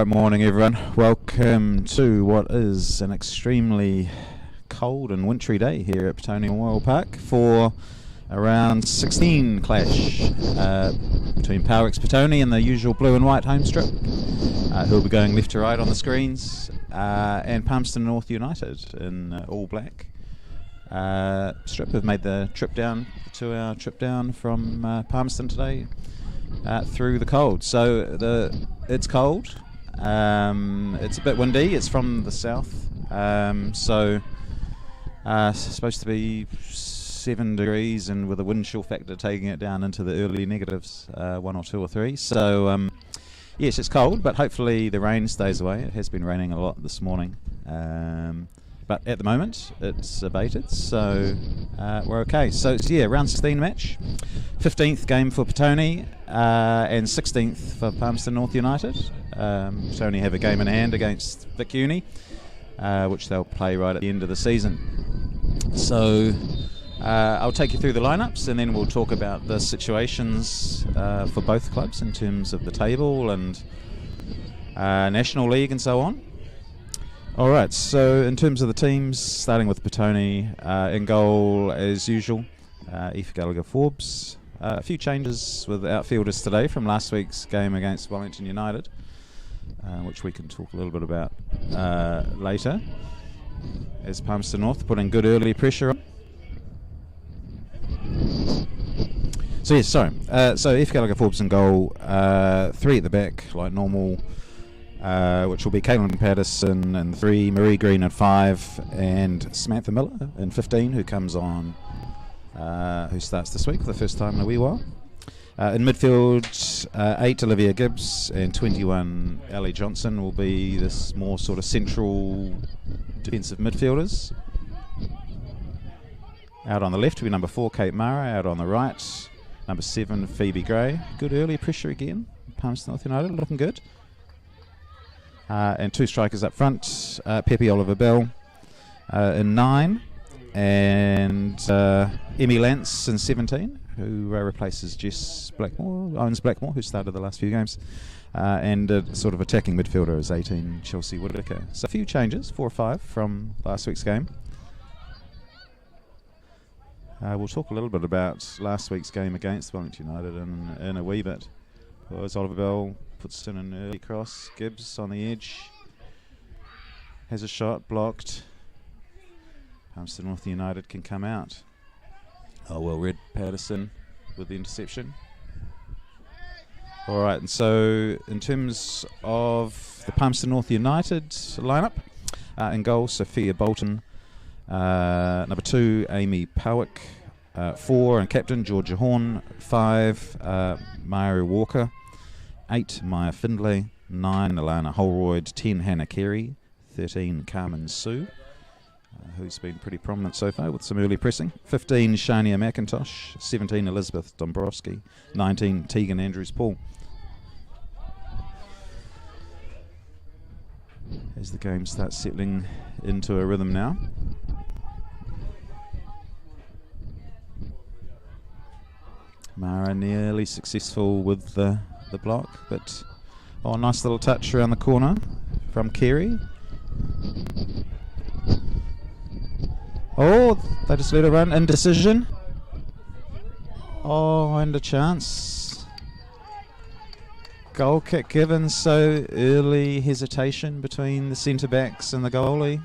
Alright, morning everyone. Welcome to what is an extremely cold and wintry day here at Petone Memorial Park for a round 16 clash between Powerex Petone and the usual blue and white home strip, who'll be going left to right on the screens, and Palmerston North United in all black. Strip have made the trip down, the 2-hour trip down from Palmerston today through the cold. So it's cold, it's a bit windy, it's from the south, it's supposed to be 7 degrees and with a wind chill factor taking it down into the early negatives, 1 or 2 or 3. So yes, it's cold, but hopefully the rain stays away. It has been raining a lot this morning, but at the moment it's abated, so we're okay. So yeah, round 16 match, 15th game for Petone and 16th for Palmerston North United. Petone have a game in hand against Vic Uni, which they'll play right at the end of the season. So I'll take you through the lineups and then we'll talk about the situations for both clubs in terms of the table and National League and so on. Alright, so in terms of the teams, starting with Petone, in goal as usual, Aoife Gallagher-Forbes. A few changes with outfielders today from last week's game against Wellington United, which we can talk a little bit about later, as Palmerston North putting good early pressure on. So yes, sorry. So Aoife Gallagher-Forbes in goal, 3 at the back like normal, which will be Caitlin Patterson in 3, Marie Green in 5, and Samantha Miller in 15, who comes on, who starts this week for the first time in a wee while. In midfield, 8 Olivia Gibbs and 21 Ali Johnson will be this more sort of central defensive midfielders. Out on the left will be number 4 Kate Mara, out on the right number 7 Phoebe Gray. Good early pressure again, Palmerston North United looking good. And 2 strikers up front, Pepe Oliver Bell in 9, and Emmy Lance in 17, who replaces Jess Blackmore, Owens Blackmore, who started the last few games, and a sort of attacking midfielder is 18 Chelsea Whittaker. So a few changes, 4 or 5 from last week's game. We'll talk a little bit about last week's game against Wellington United in a wee bit. As Oliver Bell puts in an early cross, Gibbs on the edge, has a shot blocked. Palmerston North United can come out. Oh well read, Patterson with the interception. Alright, and so in terms of the Palmerston North United lineup, in goal Sophia Bolton, number 2 Amy Powick, 4 and captain Georgia Horn, 5 Maya Walker, 8 Maya Findlay, 9 Alana Holroyd, 10 Hannah Carey, 13 Carmen Sue, who's been pretty prominent so far with some early pressing, 15 Shania McIntosh, 17 Elizabeth Dombrowski, 19 Tegan Andrews Paul. As the game starts settling into a rhythm now. Mara nearly successful with the block, but nice little touch around the corner from Carey. Oh, they just let it run. Indecision. Oh, and a chance. Goal kick given, so early hesitation between the centre backs and the goalie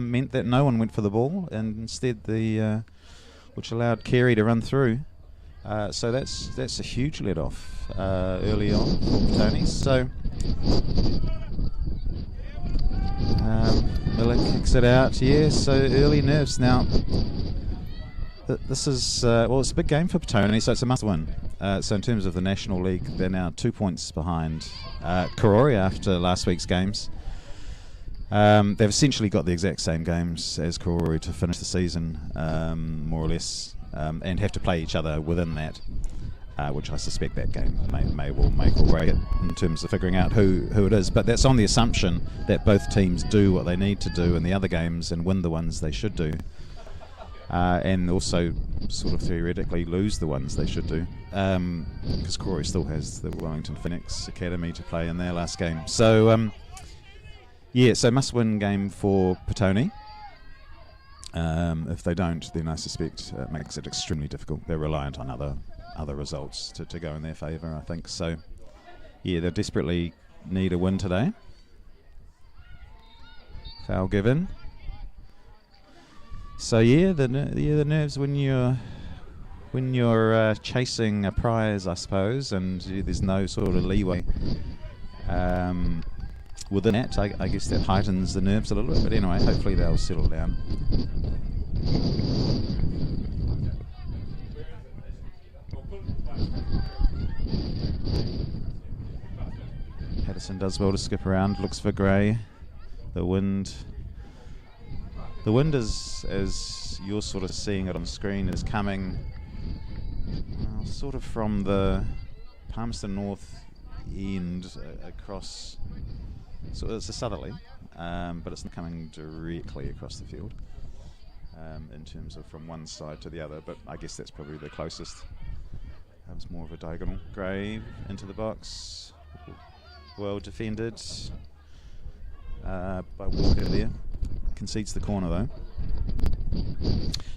meant that no one went for the ball, and instead which allowed Carey to run through. So that's a huge let off early on for Petone. So Miller kicks it out. Yeah, so early nerves. Now this is it's a big game for Petone, so it's a must win. So in terms of the National League, they're now 2 points behind Karori after last week's games. They've essentially got the exact same games as Karori to finish the season, more or less. And have to play each other within that, which I suspect that game may well make or break it in terms of figuring out who it is. But that's on the assumption that both teams do what they need to do in the other games and win the ones they should do. and also sort of theoretically lose the ones they should do, because Crawley still has the Wellington Phoenix Academy to play in their last game. So so must-win game for Petone. If they don't, then I suspect it makes it extremely difficult. They're reliant on other results to go in their favour, I think. So yeah, they desperately need a win today. Foul given. So yeah, the nerves when you're chasing a prize, I suppose, and there's no sort of leeway within that. I guess that heightens the nerves a little bit. But anyway, hopefully they'll settle down. Patterson does well to skip around. Looks for Gray. The wind is, as you're sort of seeing it on screen, is coming sort of from the Palmerston north end across. So it's a southerly, but it's not coming directly across the field in terms of from one side to the other. But I guess that's probably the closest. It's more of a diagonal. Gray into the box. Well defended by Walker there. Concedes the corner though.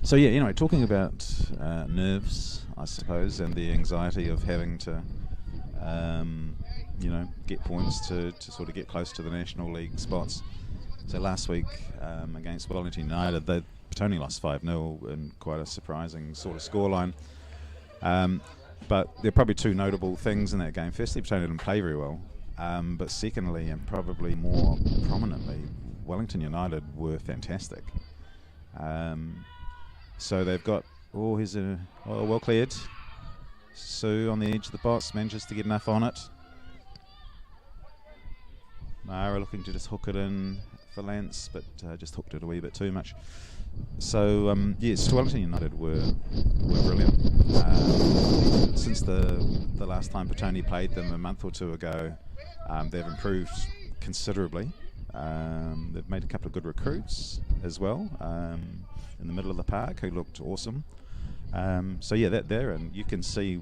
So yeah, anyway, talking about nerves, I suppose, and the anxiety of having to, get points to sort of get close to the National League spots. So last week against Wellington United, they Petone lost 5-0 in quite a surprising sort of scoreline. But there are probably two notable things in that game. Firstly, Petone didn't play very well. But secondly, and probably more prominently, Wellington United were fantastic. So they've got, here's well cleared. Sue on the edge of the box, manages to get enough on it. Mara looking to just hook it in for Lance, but just hooked it a wee bit too much. So yes, Wellington United were brilliant. Since the last time Petone played them a month or two ago, they've improved considerably. They've made a couple of good recruits as well in the middle of the park who looked awesome. So yeah, that there, and you can see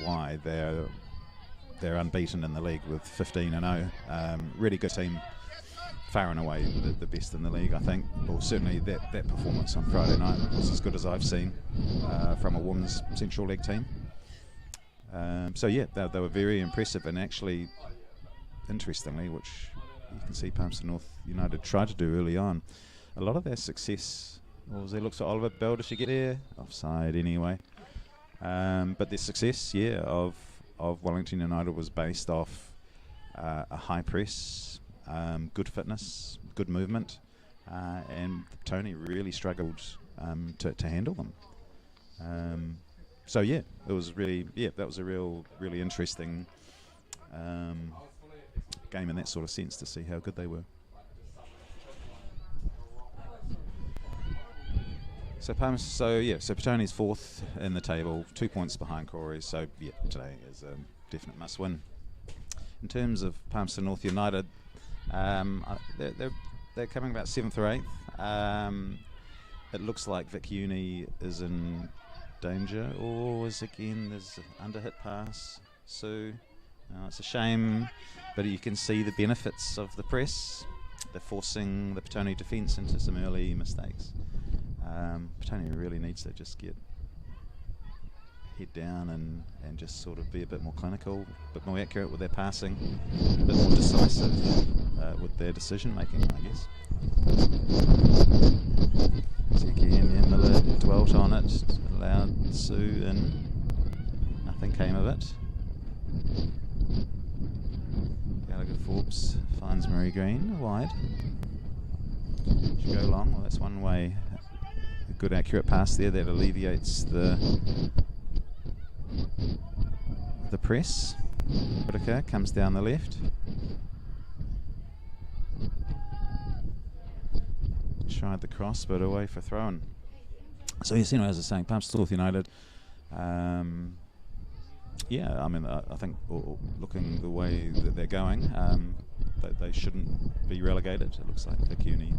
why they're unbeaten in the league with 15-0. Really good team, far and away the best in the league, I think. Well, certainly that performance on Friday night was as good as I've seen from a women's Central League team. So yeah, they were very impressive, and actually, interestingly, which you can see Palmerston North United tried to do early on, a lot of their success, as they look for Oliver Bell, does she get there? Offside anyway. But their success, of Wellington United was based off a high press, good fitness, good movement, and Tony really struggled to handle them. So yeah, it was really, that was a really interesting game in that sort of sense, to see how good they were. So Petone's fourth in the table, 2 points behind Corey. So yeah, today is a definite must-win. In terms of Palmerston North United, they're coming about 7th or 8th. It looks like Vic Uni is in danger, or there's under hit pass. Sue, it's a shame, but you can see the benefits of the press. They're forcing the Petone defence into some early mistakes. Petone really needs to just get head down and just sort of be a bit more clinical, a bit more accurate with their passing, a bit more decisive with their decision making, I guess. So again, Miller dwelt on it, allowed Sue in. Nothing came of it. Gallagher Forbes finds Murray Green wide. Should go long. Well, that's one way. A good accurate pass there that alleviates the press. Whittaker comes down the left. Tried the cross, but away for throw-in. So yes, as I was saying, Palmerston North United Yeah, I mean, I think looking the way that they're going, they shouldn't be relegated. It looks like Vicuni,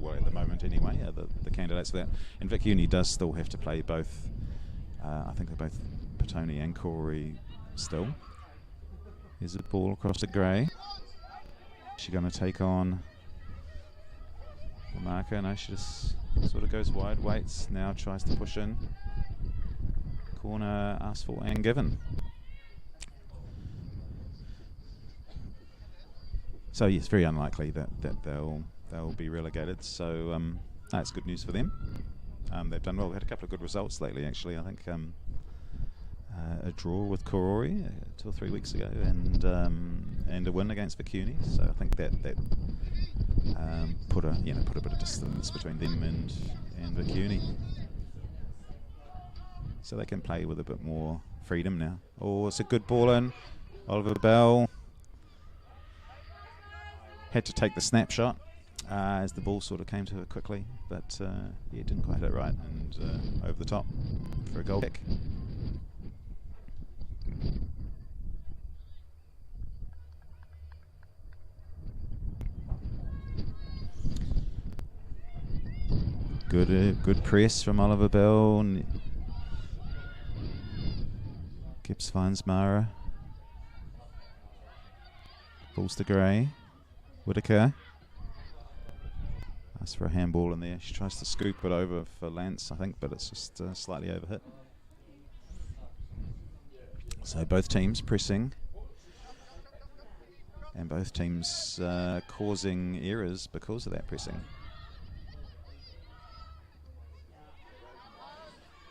well, at the moment anyway, the candidates for that. And Vicuni does still have to play both, I think they're both Petone and Corey still. Here's a ball across to Gray. She's going to take on the marker. No, she just sort of goes wide, waits, now tries to push in. Corner asked for and given. So yes, very unlikely that they'll be relegated. So that's good news for them. They've done well. They had a couple of good results lately, actually. I think a draw with Korori 2 or 3 weeks ago, and a win against Vicuni. So I think that put a bit of distance between them and Vicuni. So they can play with a bit more freedom now. Oh, it's a good ball in. Oliver Bell had to take the snapshot as the ball sort of came to her quickly, but yeah, didn't quite hit it right, and over the top for a goal kick. Good press from Oliver Bell. Gibbs finds Mara. Balls to Gray. Whitaker. Asks for a handball in there. She tries to scoop it over for Lance, I think, but it's just slightly overhit. So both teams pressing. And both teams causing errors because of that pressing.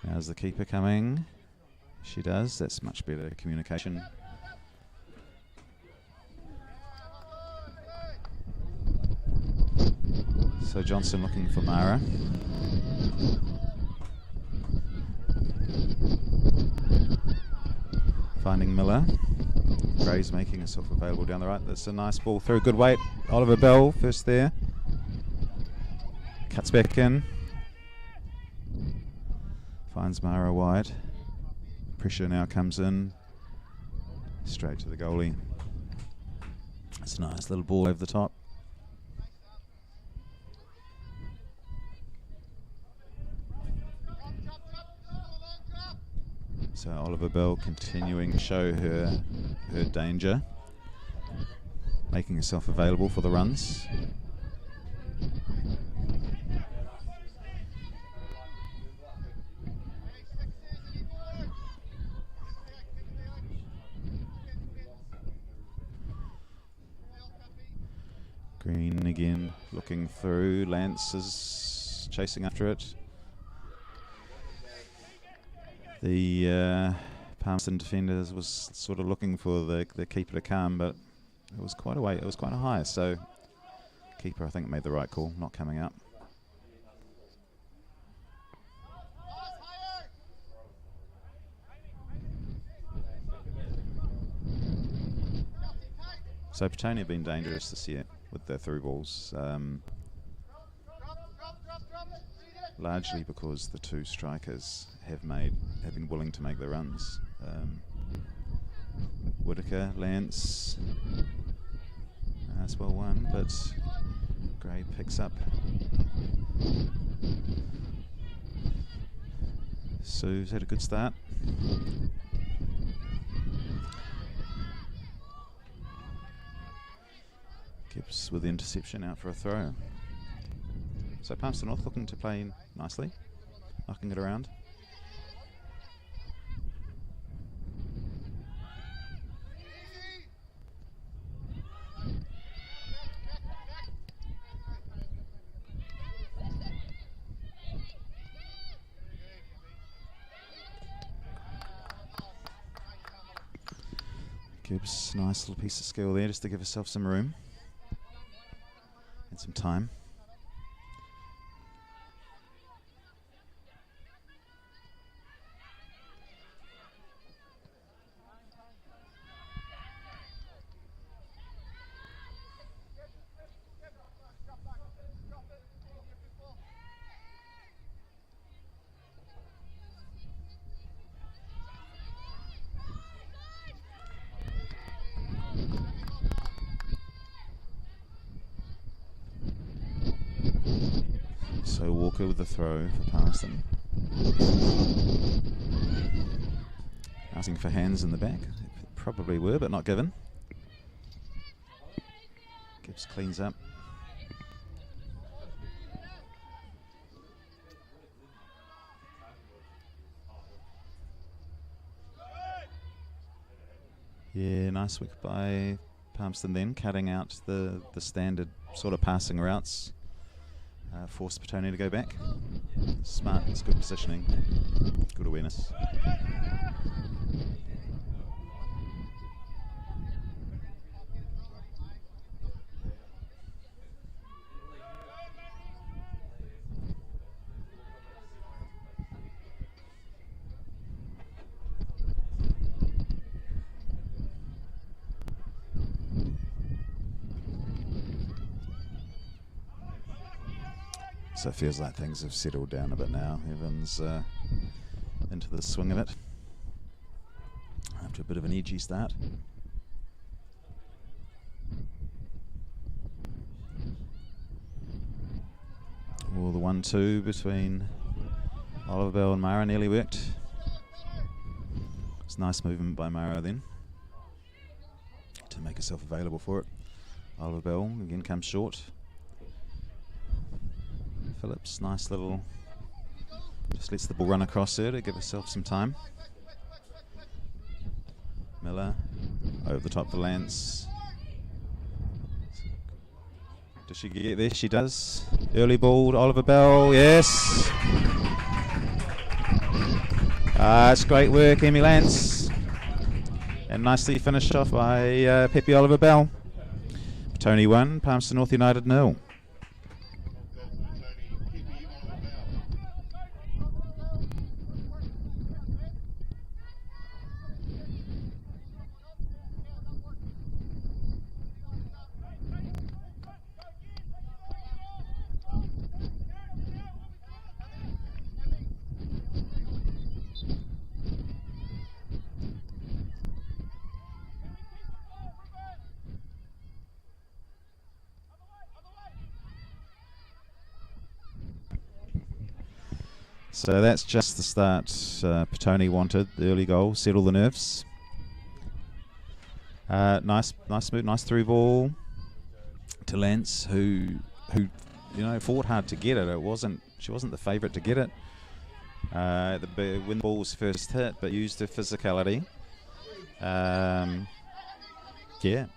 How's the keeper coming? She does. That's much better communication. So Johnson looking for Mara. Finding Miller. Gray's making herself available down the right. That's a nice ball through. Good weight. Oliver Bell first there. Cuts back in. Finds Mara wide. Pressure now comes in. Straight to the goalie. It's a nice little ball over the top. So Oliver Bell continuing to show her danger. Making herself available for the runs. Green again, looking through. Lance is chasing after it. The Palmerston defenders was sort of looking for the keeper to come, but it was quite a way. It was quite a high. So keeper, I think, made the right call, not coming up. So Petone have been dangerous this year with their through balls, largely because the two strikers have been willing to make the runs. Whitaker, Lance, that's well won, but Gray picks up. Sue's had a good start. Gibbs with the interception, out for a throw. So Palmerston North looking to play nicely, knocking it around. Gibbs, nice little piece of skill there just to give herself some room and some time. So Walker with the throw for Palmerston. Asking for hands in the back. Probably were, but not given. Gibbs cleans up. Yeah, nice work by Palmerston then, cutting out the standard sort of passing routes. Forced Petone to go back. Smart, it's good positioning, good awareness. So it feels like things have settled down a bit now. Everyone's into the swing of it after a bit of an edgy start. Well, the 1-2 between Oliver Bell and Mara nearly worked. It's nice movement by Mara then to make herself available for it. Oliver Bell again comes short. Phillips, nice little, just lets the ball run across her to give herself some time. Miller over the top for Lance. Does she get there? She does. Early ball to Oliver Bell, yes. It's great work, Emmy Lance. And nicely finished off by Pepe Oliver Bell. Petone 1, Palmerston North United 0. So that's just the start Petone wanted. The early goal, settle the nerves. Nice move, nice through ball to Lance, who fought hard to get it. She wasn't the favourite to get it. When the ball was first hit, but used her physicality. Yeah,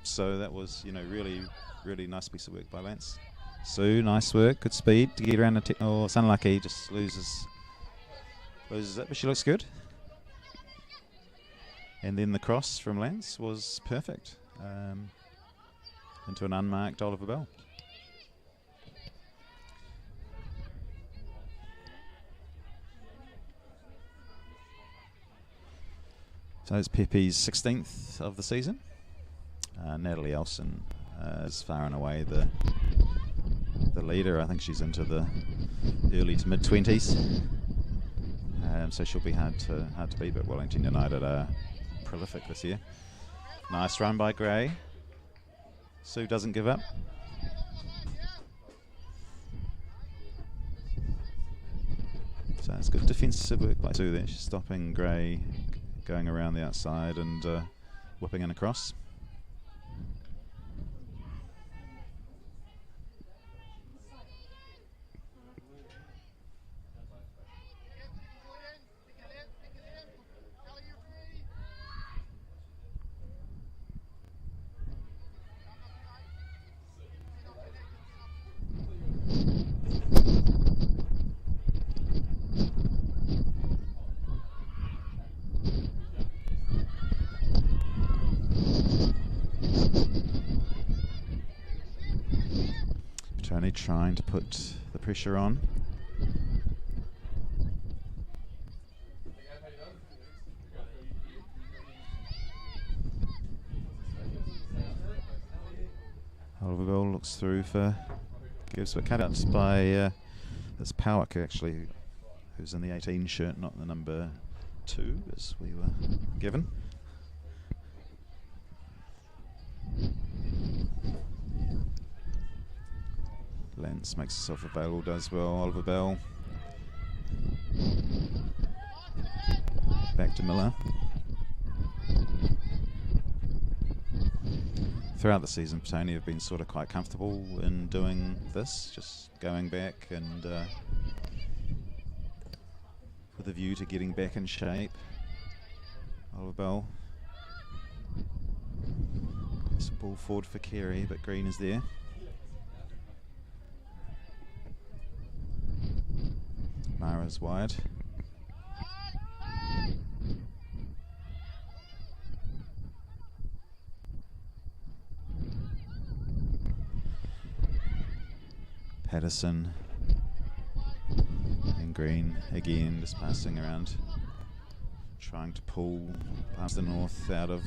so that was really nice piece of work by Lance. Sue, nice work, good speed to get around the it's unlucky, just loses it, but she looks good. And then the cross from Lance was perfect into an unmarked Oliver Bell. So it's Pepe's 16th of the season. Natalie Elson is far and away the leader. I think she's into the early to mid-20s. So she'll be hard to beat, but Wellington United are prolific this year. Nice run by Gray. Sue doesn't give up. So it's good defensive work by Sue there. She's stopping Gray going around the outside and whipping in across. Petone trying to put the pressure on. Oliver Bell looks through for gives a cutouts by that's Powerex actually, who's in the 18 shirt, not the number 2 as we were given. Lance makes herself available, does well. Oliver Bell. Back to Miller. Throughout the season, Petone have been sort of quite comfortable in doing this, just going back and with a view to getting back in shape. Oliver Bell. It's a ball forward for Carey, but Green is there. Mara's wide. Patterson and Green again just passing around, trying to pull past the North out of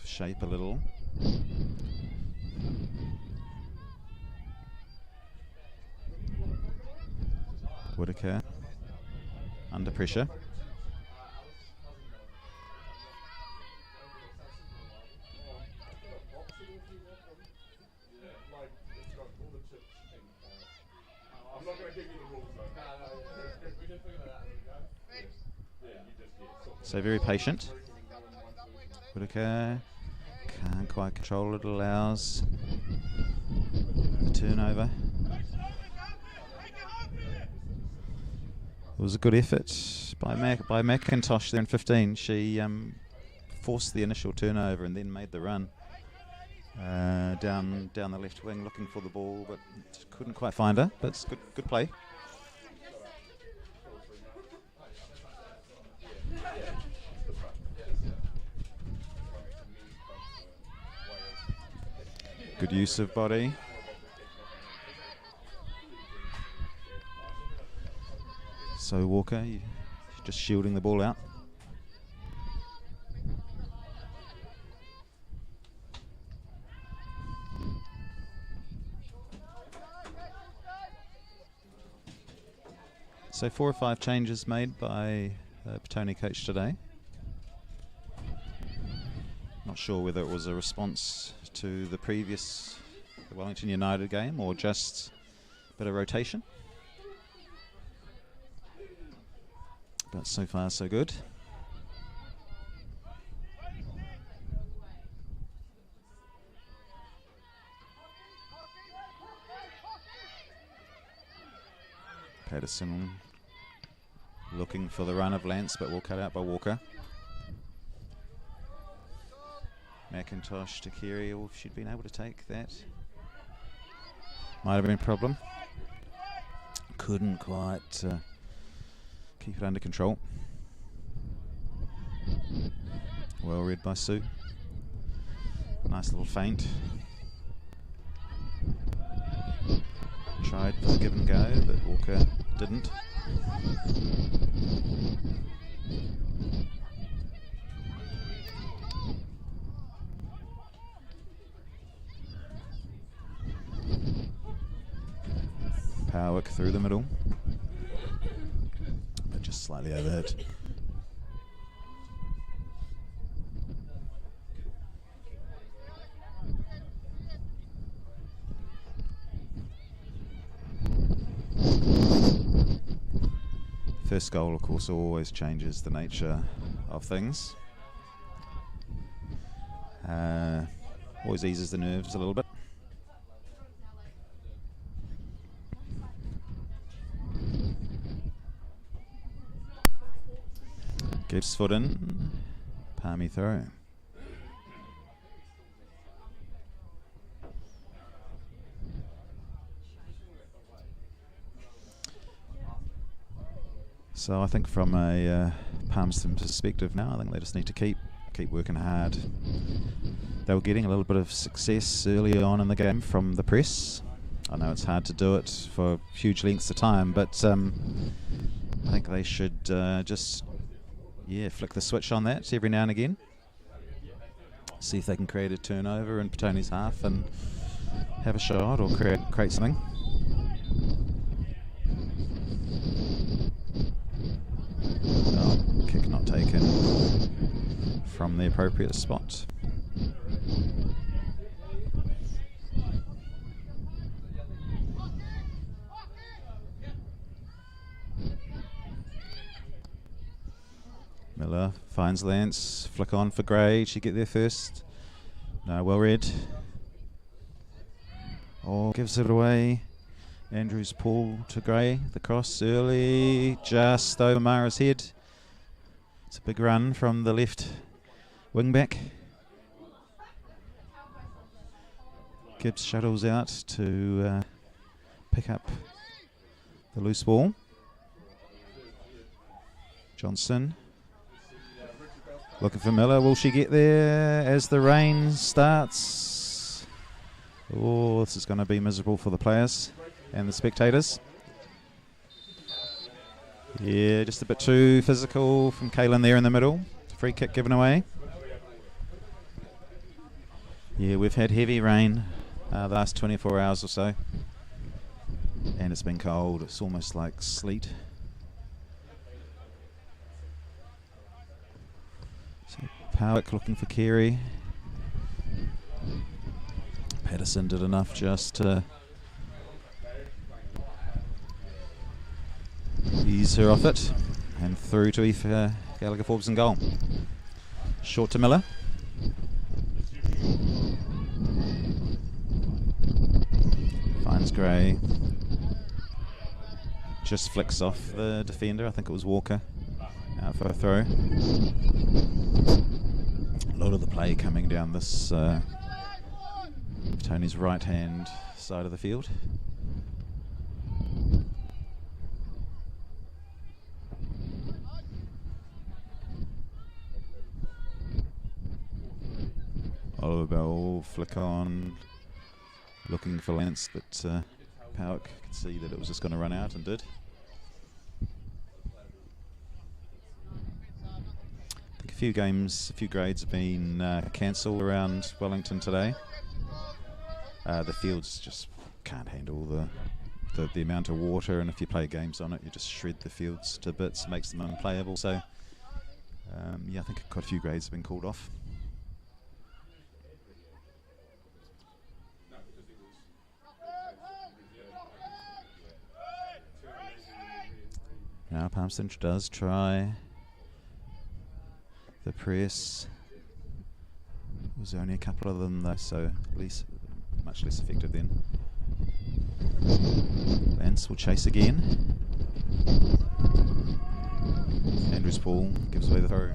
shape a little. Whitaker under pressure. So very patient. Whitaker can't quite control it, allows the turnover. It was a good effort by McIntosh there in 15. She forced the initial turnover and then made the run down the left wing looking for the ball, but couldn't quite find her. But it's good play. Good use of body. So Walker, just shielding the ball out. So 4 or 5 changes made by Petone coach today. Not sure whether it was a response to the previous Wellington United game or just a bit of rotation. But so far so good. Patterson looking for the run of Lance, but will cut out by Walker. McIntosh to Carey, or if she'd been able to take that. Might have been a problem. Couldn't quite keep it under control. Well read by Sue. Nice little feint. Tried for the give and go, but Walker didn't. Powerex through the middle, but just slightly overhit. First goal, of course, always changes the nature of things. Always eases the nerves a little bit. Gives foot in, palmy throw. So I think from a Palmerston perspective now, I think they just need to keep working hard. They were getting a little bit of success early on in the game from the press. I know it's hard to do it for huge lengths of time, but I think they should just flick the switch on that every now and again. See if they can create a turnover in Petone's half and have a shot or create something. Oh, kick not taken from the appropriate spot. Miller finds Lance, flick on for Gray. She get there first. No, well read. Oh, gives it away. Andrews pull to Gray. The cross early, just over Mara's head. It's a big run from the left wing back. Gibbs shuttles out to pick up the loose ball. Johnson looking for Miller. Will she get there as the rain starts? Oh, this is going to be miserable for the players and the spectators. Yeah, just a bit too physical from Kaylin there in the middle. Free kick given away. Yeah, we've had heavy rain the last 24 hours or so. And it's been cold. It's almost like sleet. So Powerex looking for Carey. Patterson did enough just to ease her off it. And through to Aoife Gallagher-Forbes in goal. Short to Miller. Finds Gray. Just flicks off the defender. I think it was Walker. Out for a throw. A lot of the play coming down this Tony's right hand side of the field. Oliver Bell flick on, looking for Lance, but Powerex could see that it was just going to run out and did. I think a few grades have been cancelled around Wellington today. The fields just can't handle the amount of water, and if you play games on it, you just shred the fields to bits, makes them unplayable. So yeah, I think quite a few grades have been called off. Now Palmerston does try the press. There was only a couple of them though, so much less effective then. Lance will chase again. Andrews Paul gives away the throw.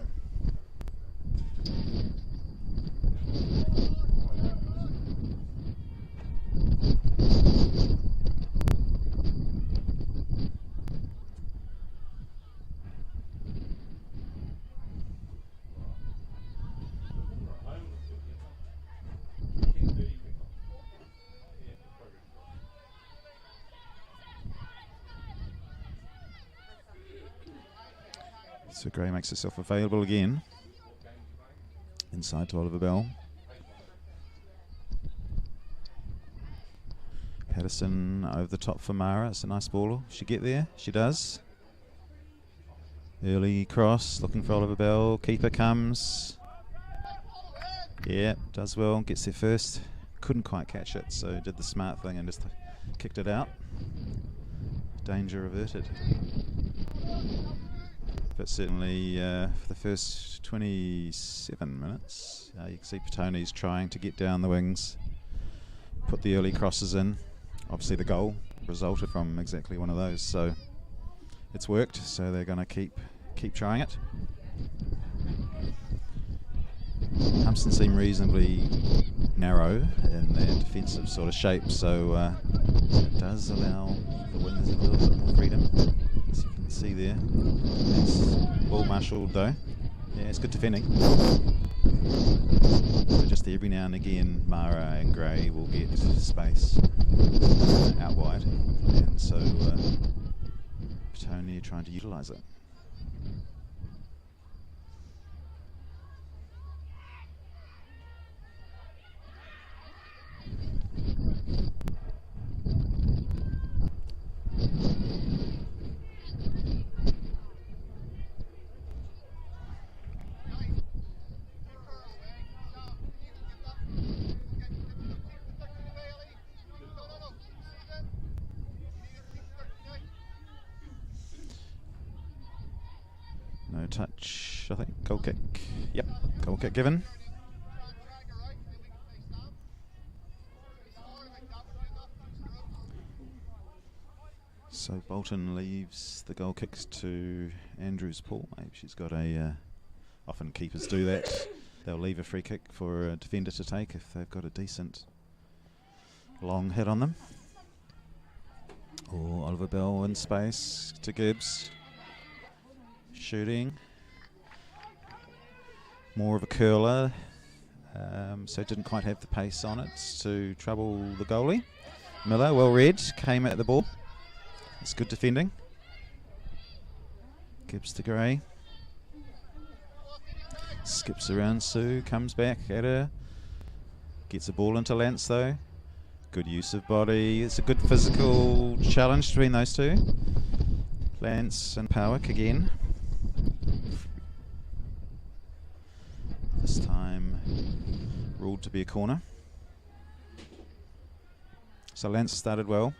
So Gray makes herself available again. Inside to Oliver Bell. Patterson over the top for Mara. It's a nice ball. She get there? She does. Early cross, looking for Oliver Bell. Keeper comes. Yeah, does well. Gets there first. Couldn't quite catch it, so did the smart thing and just kicked it out. Danger averted. But certainly for the first 27 minutes, you can see Petone's trying to get down the wings, put the early crosses in. Obviously the goal resulted from exactly one of those, so it's worked, so they're going to keep trying it. Palmerston seem reasonably narrow in their defensive sort of shape, so it does allow the wingers a little bit more freedom. As you can see there, it's well marshalled though. Yeah, it's good defending. So just every now and again, Mara and Gray will get space out wide, and so Petone trying to utilise it. No touch challenge, I think. Goal kick. Yep, goal kick given. So Bolton leaves the goal kicks to Andrews Paul. Maybe she's got a... often keepers do that. They'll leave a free kick for a defender to take if they've got a decent long hit on them. Oh, Oliver Bell in space to Gibbs. Shooting. More of a curler. So didn't quite have the pace on it to trouble the goalie. Miller, well read, came at the ball. It's good defending. Gibbs to Gray. Skips around Sue, comes back at her. Gets a ball into Lance though. Good use of body. It's a good physical challenge between those two. Lance and Powerex again. This time ruled to be a corner. So Lance started well.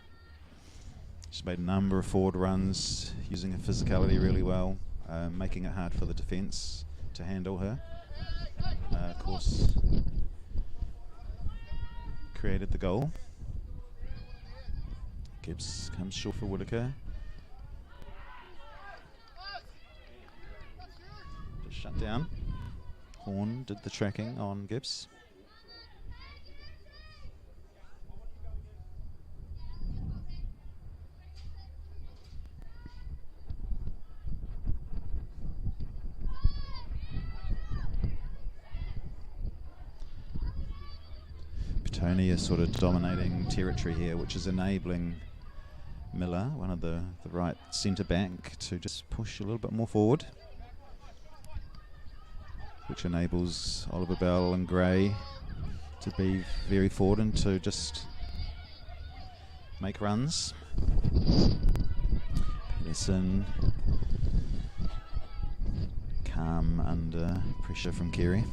She's made a number of forward runs, using her physicality really well, making it hard for the defence to handle her. Of course, created the goal. Gibbs comes short for Whitaker. Just shut down. Horn did the tracking on Gibbs. Petone is sort of dominating territory here, which is enabling Miller, one of the right centre back, to just push a little bit more forward, which enables Oliver Bell and Gray to be very forward and to just make runs. Patterson calm under pressure from Carey.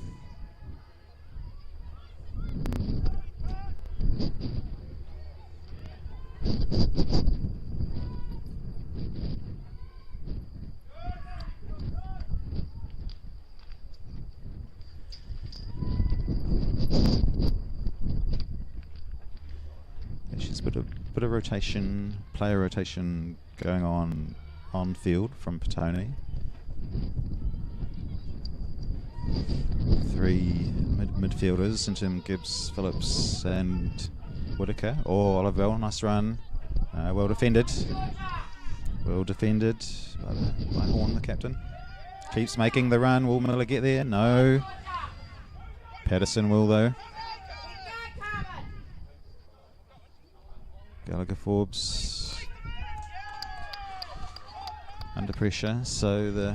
She's a bit of rotation, player rotation going on field from Petone. Three midfielders in terms of Gibbs, Phillips and Whitaker. Oh, Oliver Bell, nice run. Well defended. Well defended by Horn, the captain. Keeps making the run. Will Miller get there? No. Patterson will though. Gallagher Forbes under pressure, so the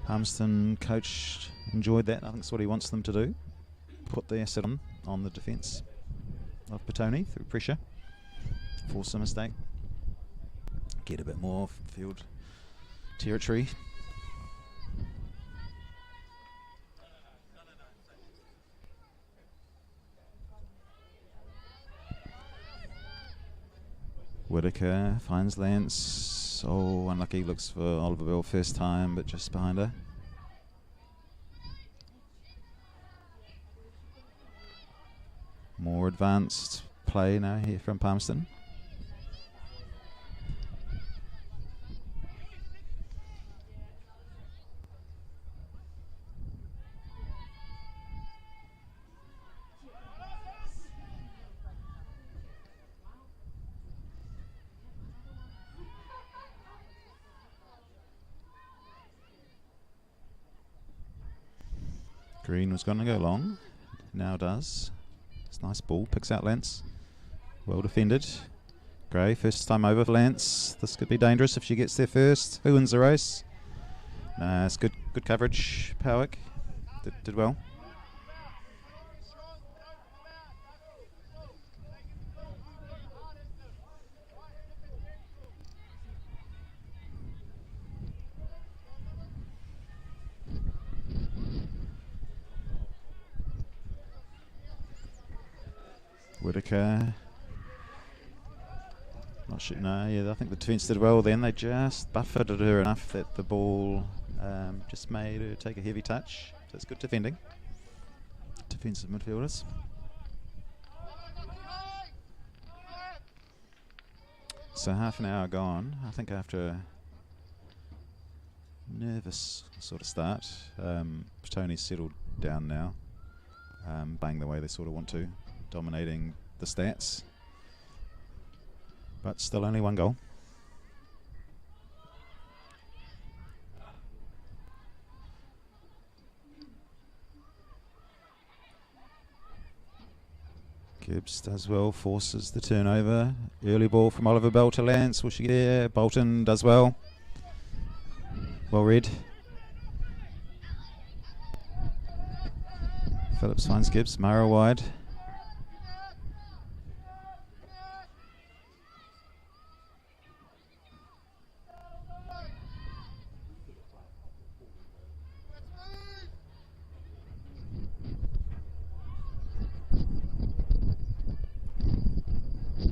Palmerston coach enjoyed that. I think that's what he wants them to do. Put the asset on the defence of Petone through pressure. Force a mistake. Get a bit more field territory. Whitaker finds Lance. Oh, unlucky. Looks for Oliver Bell first time, but just behind her. More advanced play now here from Palmerston. Green was going to go long, now does. It's a nice ball, picks out Lance. Well defended. Gray, first time over for Lance. This could be dangerous if she gets there first. Who wins the race? It's good coverage. Powerex did well. Whitaker. Not sure. No, yeah, I think the defence did well then. They just buffeted her enough that the ball Just made her take a heavy touch. So it's good defending. Defensive midfielders. So half an hour gone. I think after a nervous sort of start, Petone's settled down now, playing the way they sort of want to, dominating the stats, but still only one goal. Gibbs does well, forces the turnover. Early ball from Oliver Bell to Lance. Will she get there? Bolton does well. Well read. Phillips finds Gibbs. Mara wide.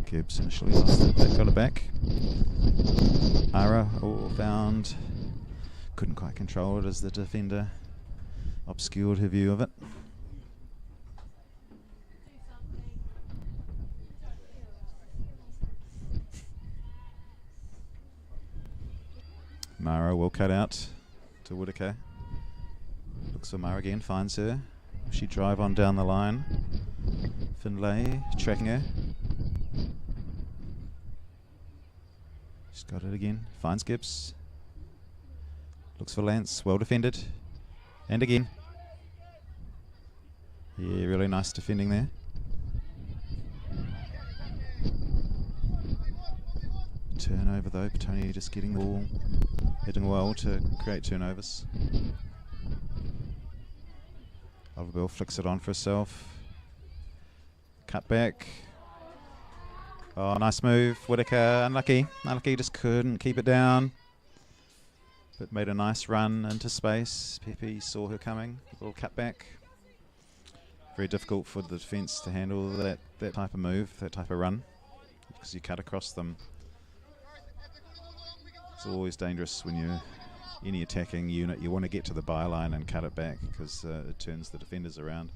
Gibbs initially lost it, but got it back. Mara found. Couldn't quite control it as the defender obscured her view of it. Mara will cut out to Whitaker. Looks for Mara again, finds her. She drive on down the line. Finlay tracking her. She's got it again, finds Gibbs. Looks for Lance, well defended. And again. Yeah, really nice defending there. Turnover though, Petone just getting the ball, hitting well to create turnovers. Oliver Bell flicks it on for herself. Cut back. Oh, nice move. Whitaker, unlucky. Unlucky, just couldn't keep it down. But made a nice run into space. Pepe saw her coming. A little cut back. Very difficult for the defence to handle that type of move, that type of run. Because you cut across them. It's always dangerous when you're any attacking unit. You want to get to the byline and cut it back because it turns the defenders around.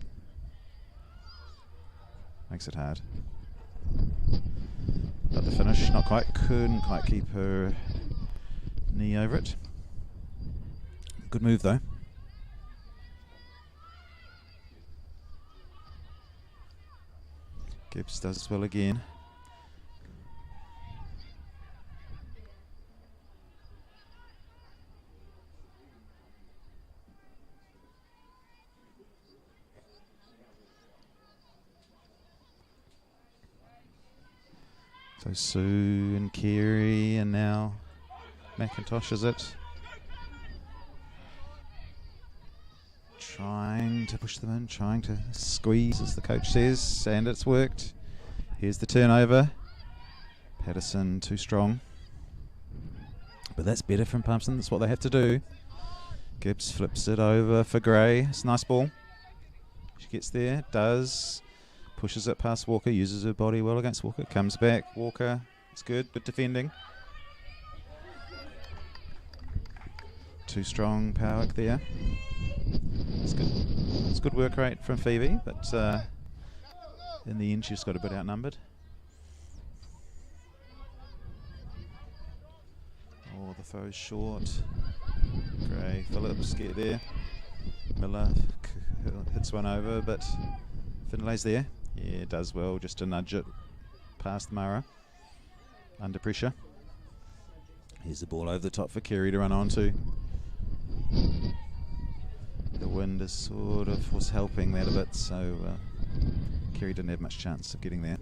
Makes it hard. But the finish, not quite, couldn't quite keep her knee over it. Good move though. Gibbs does well again. So Sue and Carey, and now McIntosh is it. Trying to push them in, trying to squeeze, as the coach says, and it's worked. Here's the turnover. Patterson too strong. But that's better from Palmerston, that's what they have to do. Gibbs flips it over for Gray. It's a nice ball. She gets there, does. Pushes it past Walker, uses her body well against Walker, comes back, Walker, it's good defending. Too strong, Powerex there. It's good. It's good work rate from Phoebe, but in the end she just got a bit outnumbered. Oh, the throw's short. Gray, Phillips get there. Miller hits one over, but Finlay's there. Yeah, it does well just to nudge it past Mara. Under pressure. Here's the ball over the top for Carey to run onto. The wind is sort of was helping that a bit, so Carey didn't have much chance of getting there.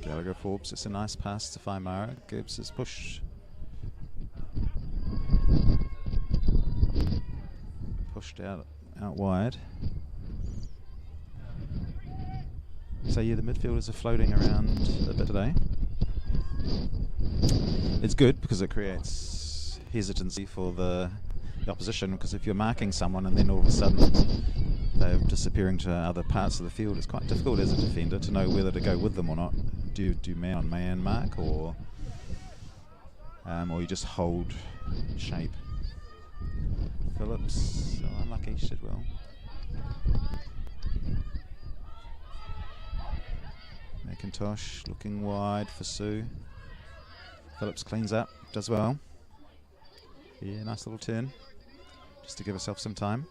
Gallagher Forbes, it's a nice pass to find Mara. Gibbs is pushed. Pushed out wide. So yeah, the midfielders are floating around a bit today. It's good because it creates hesitancy for the the opposition, because if you're marking someone and then all of a sudden they're disappearing to other parts of the field, it's quite difficult as a defender to know whether to go with them or not. Do you man-on-man mark, or you just hold shape? Phillips, unlucky, she did well. McIntosh looking wide for Sue. Phillips cleans up, does well. Yeah, nice little turn, just to give herself some time.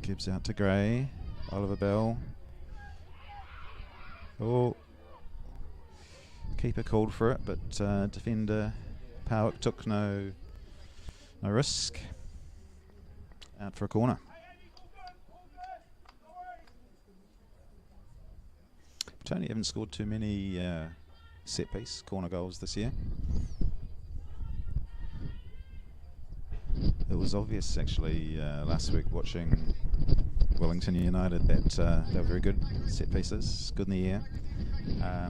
Gibbs out to Gray. Oliver Bell. Oh, keeper called for it, but defender Powerex took no risk. Out for a corner. Petone haven't scored too many set piece corner goals this year. It was obvious actually last week watching Wellington United that they were very good set pieces, good in the air. I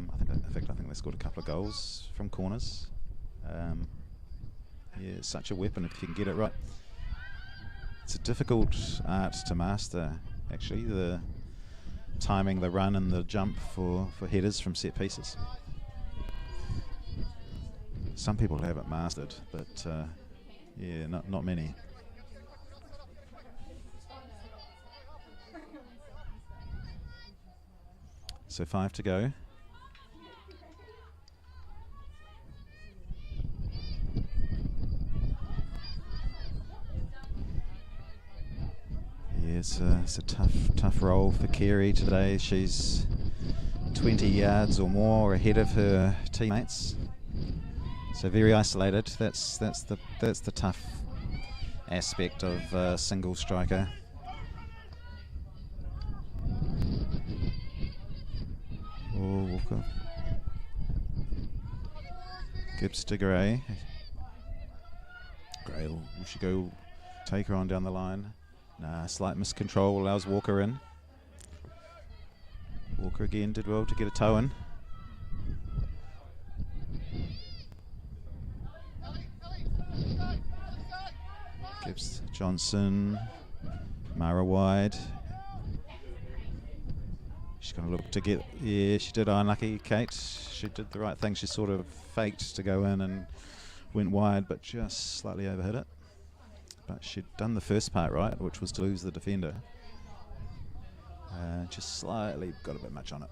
think they scored a couple of goals from corners. Yeah, it's such a weapon if you can get it right. It's a difficult art to master, actually, the timing, the run and the jump for headers from set pieces. Some people have it mastered, but yeah, not many. So 5 to go. Yeah, it's a tough role for Carey today. She's 20 yards or more ahead of her teammates. So very isolated. That's the tough aspect of a single striker. Oh, Walker. Gibbs to Gray. Gray will she go take her on down the line? Nah, slight miscontrol allows Walker in. Walker again did well to get a toe in. Gibbs, Johnson, Mara wide. She's going to look to get, yeah, she did. Unlucky, Kate. She did the right thing. She sort of faked to go in and went wide, but just slightly overhit it. But she'd done the first part right, which was to lose the defender. Just slightly got a bit much on it.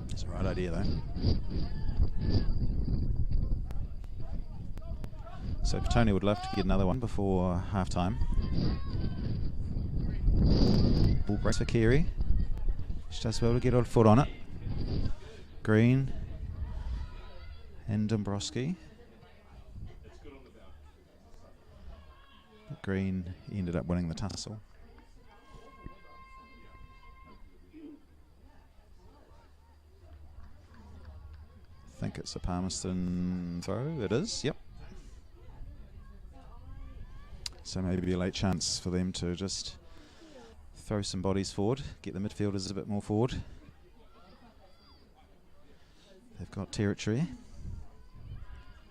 It's the right idea, though. So Petone would love to get another one before half-time. Ball breaks for Carey. She does well to get her foot on it. Green and Dombrowski. But Green ended up winning the tussle. I think it's a Palmerston throw. It is, yep. So maybe a late chance for them to just throw some bodies forward, get the midfielders a bit more forward. They've got territory.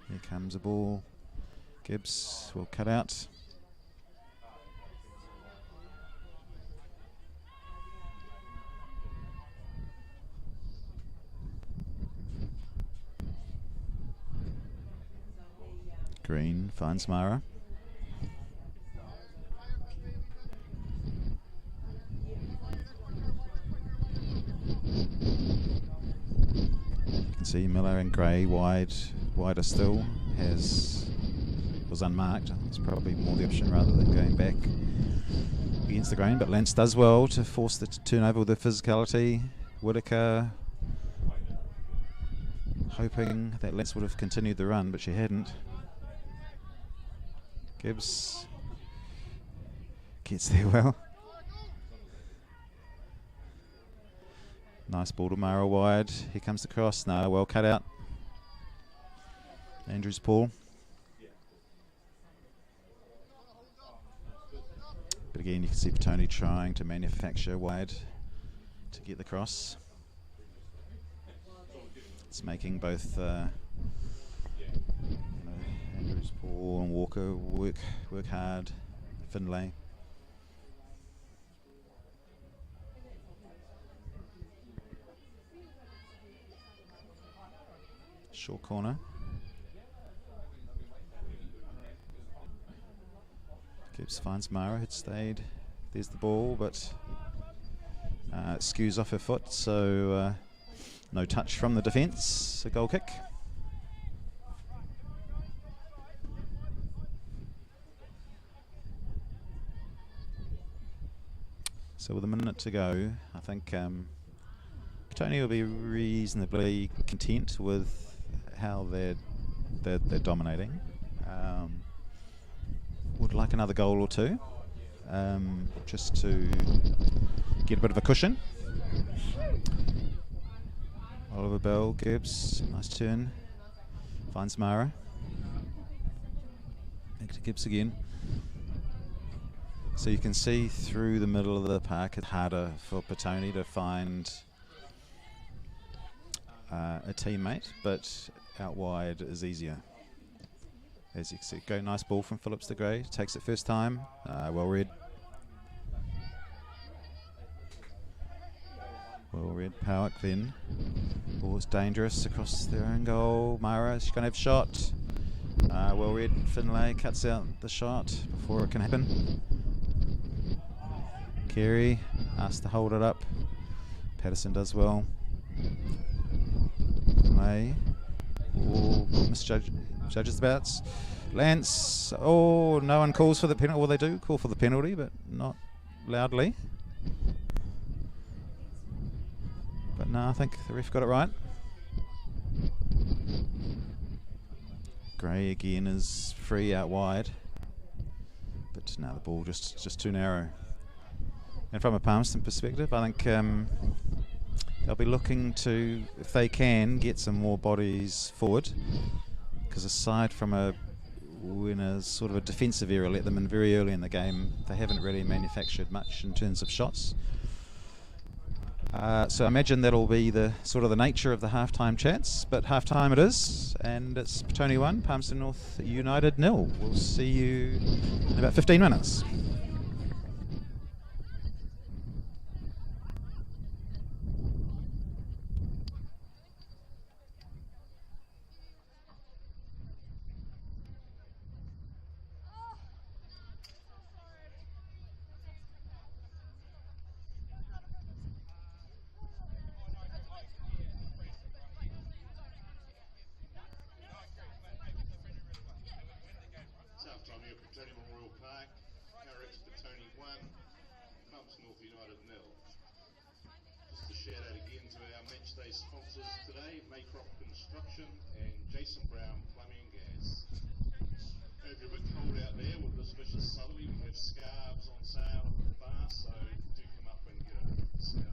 Here comes a ball. Gibbs will cut out. Green finds Mara. See Miller and Gray wider still, was unmarked. It's probably more the option rather than going back against the grain, but Lance does well to force the turnover with the physicality. Whitaker hoping that Lance would have continued the run, but she hadn't. Gibbs gets there well. Nice ball to Mara wide. Here comes the cross. No, well cut out. Andrews Paul. But again, you can see Petone trying to manufacture wide to get the cross. It's making both Just Paul and Walker work hard. Finlay. Short corner. Gibbs finds Mara, had stayed. There's the ball, but it skews off her foot, so no touch from the defence. A goal kick. So with a minute to go, I think Petone will be reasonably content with how they're dominating. Would like another goal or two, just to get a bit of a cushion. Oliver Bell, Gibbs, nice turn. Finds Mara. Back to Gibbs again. So you can see through the middle of the park, it's harder for Petone to find a teammate, but out wide is easier. As you can see, go nice ball from Phillips de Grey. Takes it first time. Well read. Well read. Powerex then. Ball is dangerous across their own goal. Mara, she's going to have a shot. Well read. Finlay cuts out the shot before it can happen. Carey asked to hold it up. Patterson does well. Finlay. Oh, misjudges the bouts. Lance. Oh, no one calls for the penalty. Well, they do call for the penalty, but not loudly. But no, I think the ref got it right. Gray again is free out wide. But no, the ball just too narrow. And from a Palmerston perspective, I think they'll be looking to, if they can, get some more bodies forward. Because aside from a winner's sort of a defensive error, let them in very early in the game, they haven't really manufactured much in terms of shots. So I imagine that'll be the sort of the nature of the halftime chats. But halftime it is, and it's Petone 1, Palmerston North United 0. We'll see you in about 15 minutes. Halftime here at Petone Memorial Park. Powerex Petone 1, Palmerston North United 0. Just a shout out again to our matchday sponsors today, Maycroft Construction and Jason Brown Plumbing and Gas. If you're a bit cold out there with this vicious southerly, we have scarves on sale at the bar, so do come up and get a scarf.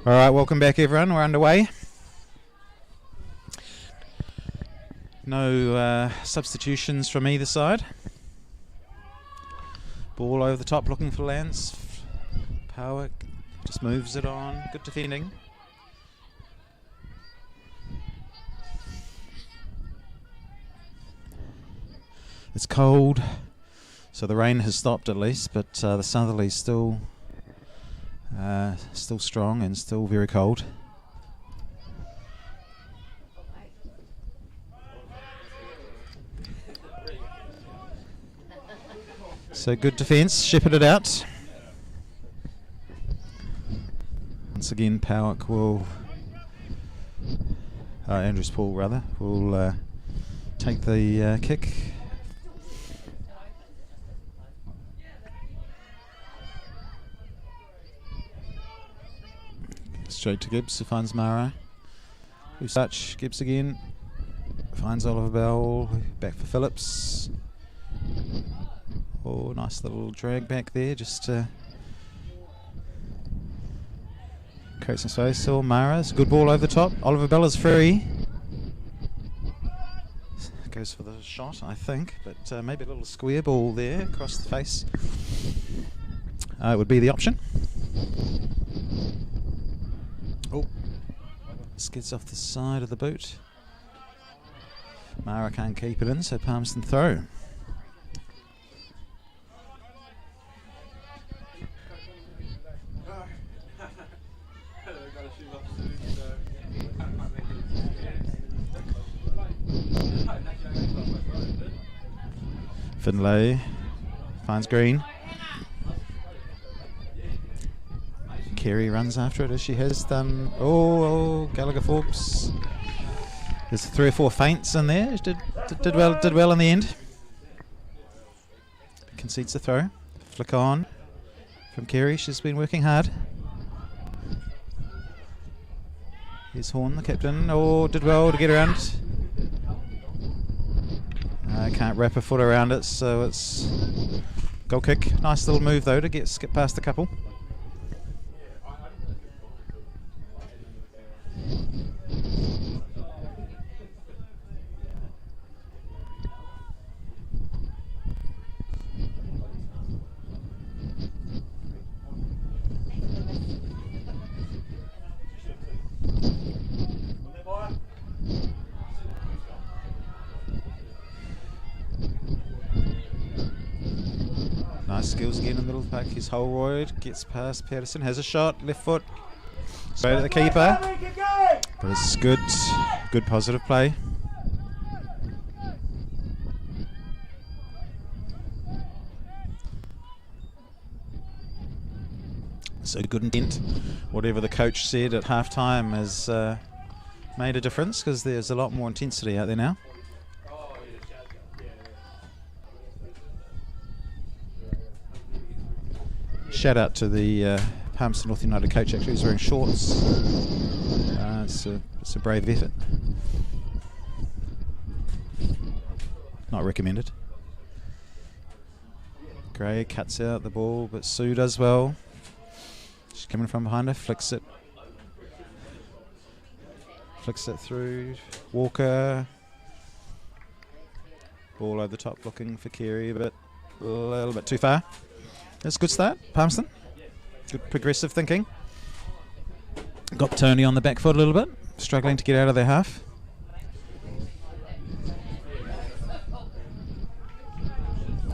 All right, welcome back everyone, we're underway. No substitutions from either side. Ball over the top looking for Lance. Power just moves it on, good defending. It's cold, so the rain has stopped at least, but the southerly's still strong and still very cold. So good defence, shepherded out. Once again, Powerex will, Andrews Paul rather, will take the kick. Straight to Gibbs, who finds Mara. Who's such? Gibbs again. Finds Oliver Bell. Back for Phillips. Oh, nice little drag back there, just to create some space. Oh, Mara's good ball over the top. Oliver Bell is free. Goes for the shot, I think, but maybe a little square ball there across the face. It would be the option. Oh, skids off the side of the boot. Mara can't keep it in, so Palmerston throw. Finlay finds Green. Carey runs after it as she has done. Oh, Gallagher Forbes. There's 3 or 4 feints in there. She did well in the end. Concedes the throw. Flick on from Carey. She's been working hard. Here's Horn, the captain. Oh, did well to get around. Can't wrap a foot around it, so it's goal kick. Nice little move though to skip past the couple. Nice skills again in the middle of the park. He's Holroyd, gets past Patterson, has a shot, left foot, straight at the keeper. But it's good positive play. So good intent. Whatever the coach said at half-time has made a difference, because there's a lot more intensity out there now. Shout out to the Palmerston North United coach, actually, who's wearing shorts. It's a brave effort. Not recommended. Gray cuts out the ball, but Sue does well. She's coming from behind her, flicks it through. Walker. Ball over the top, looking for Carey, but a little bit too far. That's a good start, Palmerston. Good progressive thinking. Got Petone on the back foot a little bit, struggling to get out of their half.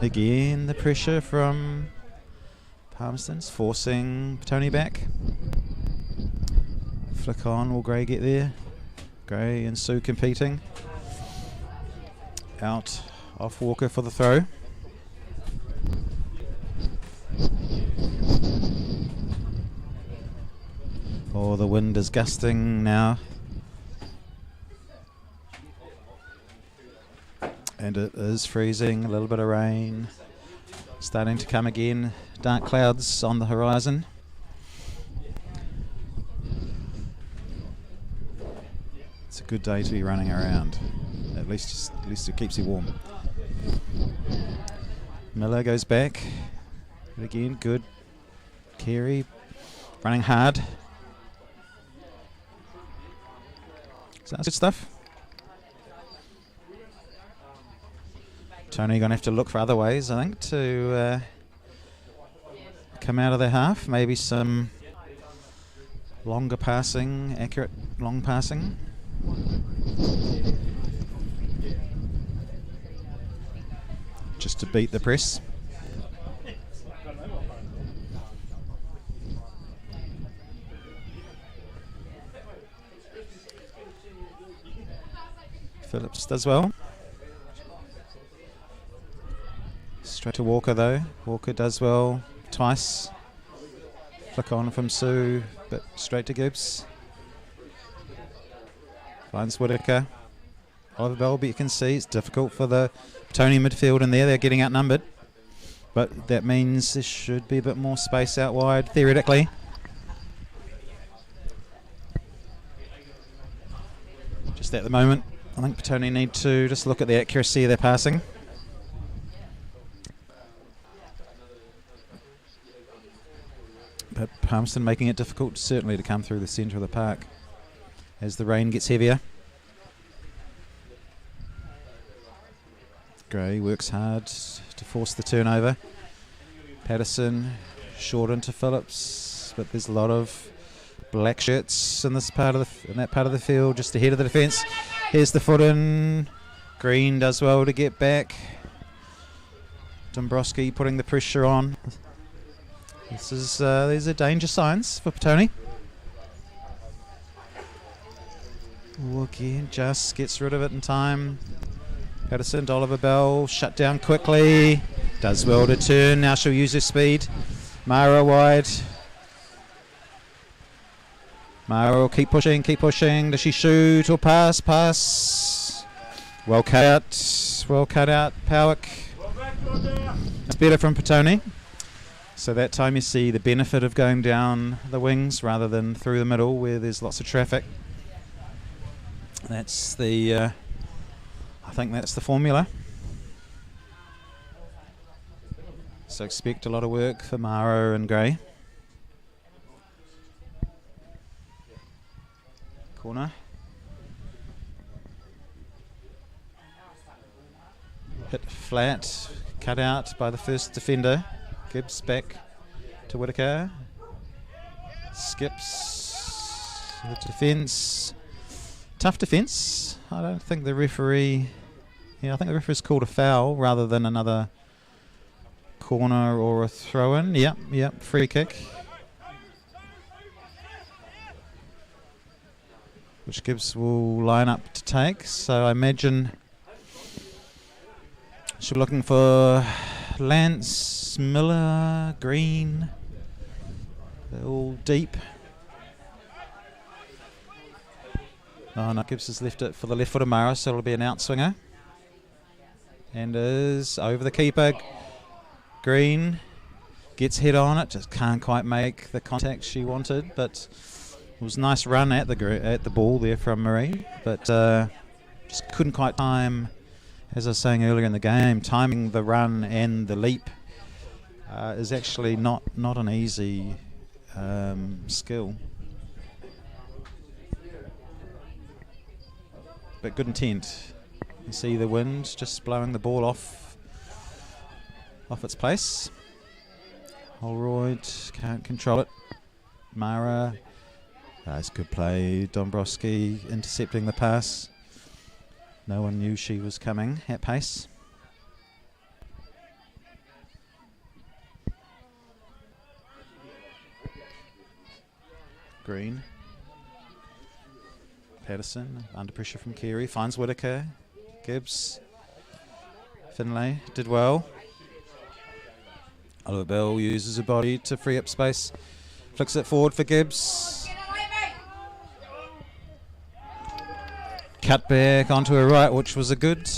Again, the pressure from Palmerston's forcing Petone back. Flick on, will Gray get there? Gray and Sue competing. Out off Walker for the throw. Oh, the wind is gusting now. And it is freezing, a little bit of rain starting to come again. Dark clouds on the horizon. It's a good day to be running around. At least it keeps you warm. Miller goes back. Again, good. Carey running hard. So that's good stuff. Tony gonna have to look for other ways, I think, to come out of their half. Maybe some longer passing, accurate long passing. Just to beat the press. Phillips does well. Straight to Walker though. Walker does well twice. Flick on from Sue, but straight to Gibbs. Finds Whitaker. Oliver Bell, but you can see it's difficult for the Petone midfield in there. They're getting outnumbered. But that means there should be a bit more space out wide, theoretically. Just at the moment, I think Petone need to just look at the accuracy of their passing. But Palmerston making it difficult, certainly, to come through the centre of the park as the rain gets heavier. Gray works hard to force the turnover. Patterson short into Phillips, but there's a lot of black shirts in that part of the field, just ahead of the defence. Here's the foot in. Green does well to get back. Dombrowski putting the pressure on. These are danger signs for Petone. Again, just gets rid of it in time. Patterson to Oliver Bell, shut down quickly. Does well to turn. Now she'll use her speed. Mara wide. Mara will keep pushing. Does she shoot or pass? Pass. Well cut out. Powerex. It's better from Petone. So that time you see the benefit of going down the wings rather than through the middle where there's lots of traffic. That's the, I think that's the formula. So expect a lot of work for Mara and Gray. Corner. Hit flat, cut out by the first defender. Gibbs back to Whitaker. Skips the defence. Tough defence. I don't think the referee... Yeah, I think the referee's called a foul rather than another corner or a throw-in. Yep, free kick. Which Gibbs will line up to take. So I imagine she'll be looking for Lance, Miller, Green. They're all deep. Oh no, Gibbs has left it for the left foot of Mara, so it'll be an outswinger. And is over the keeper. Green gets head on it, just can't quite make the contact she wanted, but it was a nice run at the ball there from Marie, but just couldn't quite time, as I was saying earlier in the game, timing the run and the leap is actually not an easy skill. But good intent. You see the wind just blowing the ball off its place. Holroyd can't control it. Mara, that's good play. Dombrowski intercepting the pass. No one knew she was coming at pace. Green. Patterson under pressure from Carey, finds Whitaker. Gibbs. Finlay did well. Oliver Bell uses her body to free up space. Flicks it forward for Gibbs. Cut back onto her right, which was a good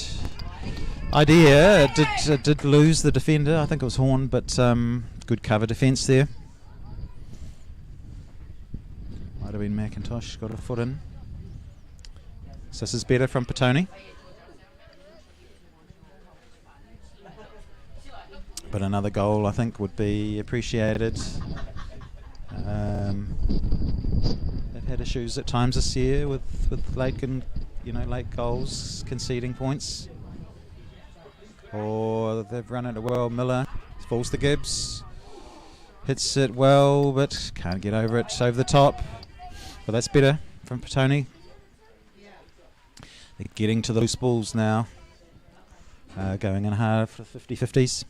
idea. It did lose the defender. I think it was Horn, but good cover defence there. Might have been McIntosh, got a foot in. So this is better from Petone. But another goal, I think, would be appreciated. They've had issues at times this year with late goals, conceding points. Or they've run it well. Miller falls to Gibbs, hits it well, but can't get over it over the top. But that's better from Petone. They're getting to the loose balls now, going in hard for 50-50s.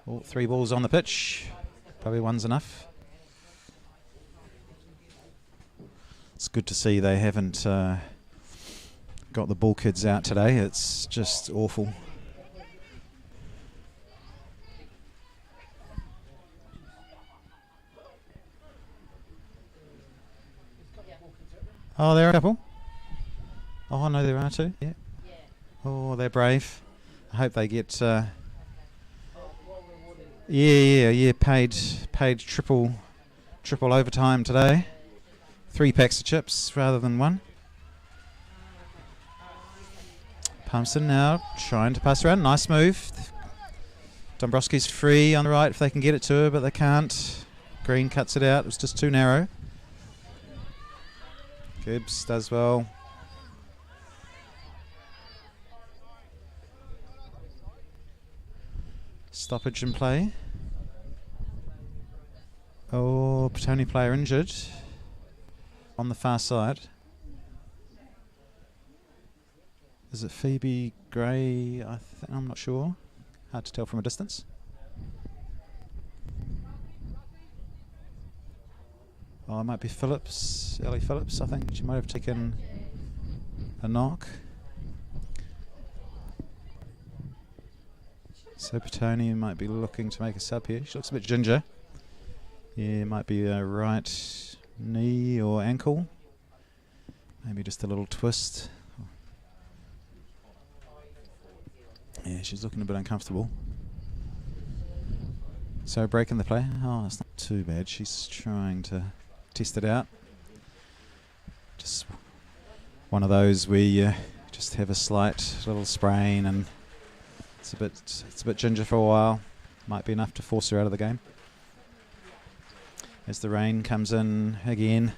All 3 balls on the pitch. Probably one's enough. It's good to see they haven't got the ball kids out today. It's just awful. Oh, there are a couple. Oh no, there are 2. Yeah. Oh, they're brave. I hope they get. Yeah. Paid triple overtime today. 3 packs of chips rather than 1. Palmerston now trying to pass around. Nice move. Dombrowski's free on the right if they can get it to her, but they can't. Green cuts it out. It was just too narrow. Gibbs does well. Stoppage in play. Oh, Petone player injured on the far side. Is it Phoebe Gray? I'm not sure. Hard to tell from a distance. Oh, it might be Phillips, Ellie Phillips. I think she might have taken a knock. So Petone might be looking to make a sub here. She looks a bit ginger. Yeah, it might be a right knee or ankle. Maybe just a little twist. Yeah, she's looking a bit uncomfortable. So breaking the play. Oh, it's not too bad. She's trying to test it out. Just one of those where you just have a slight little sprain and it's a bit ginger for a while. Might be enough to force her out of the game. As the rain comes in again.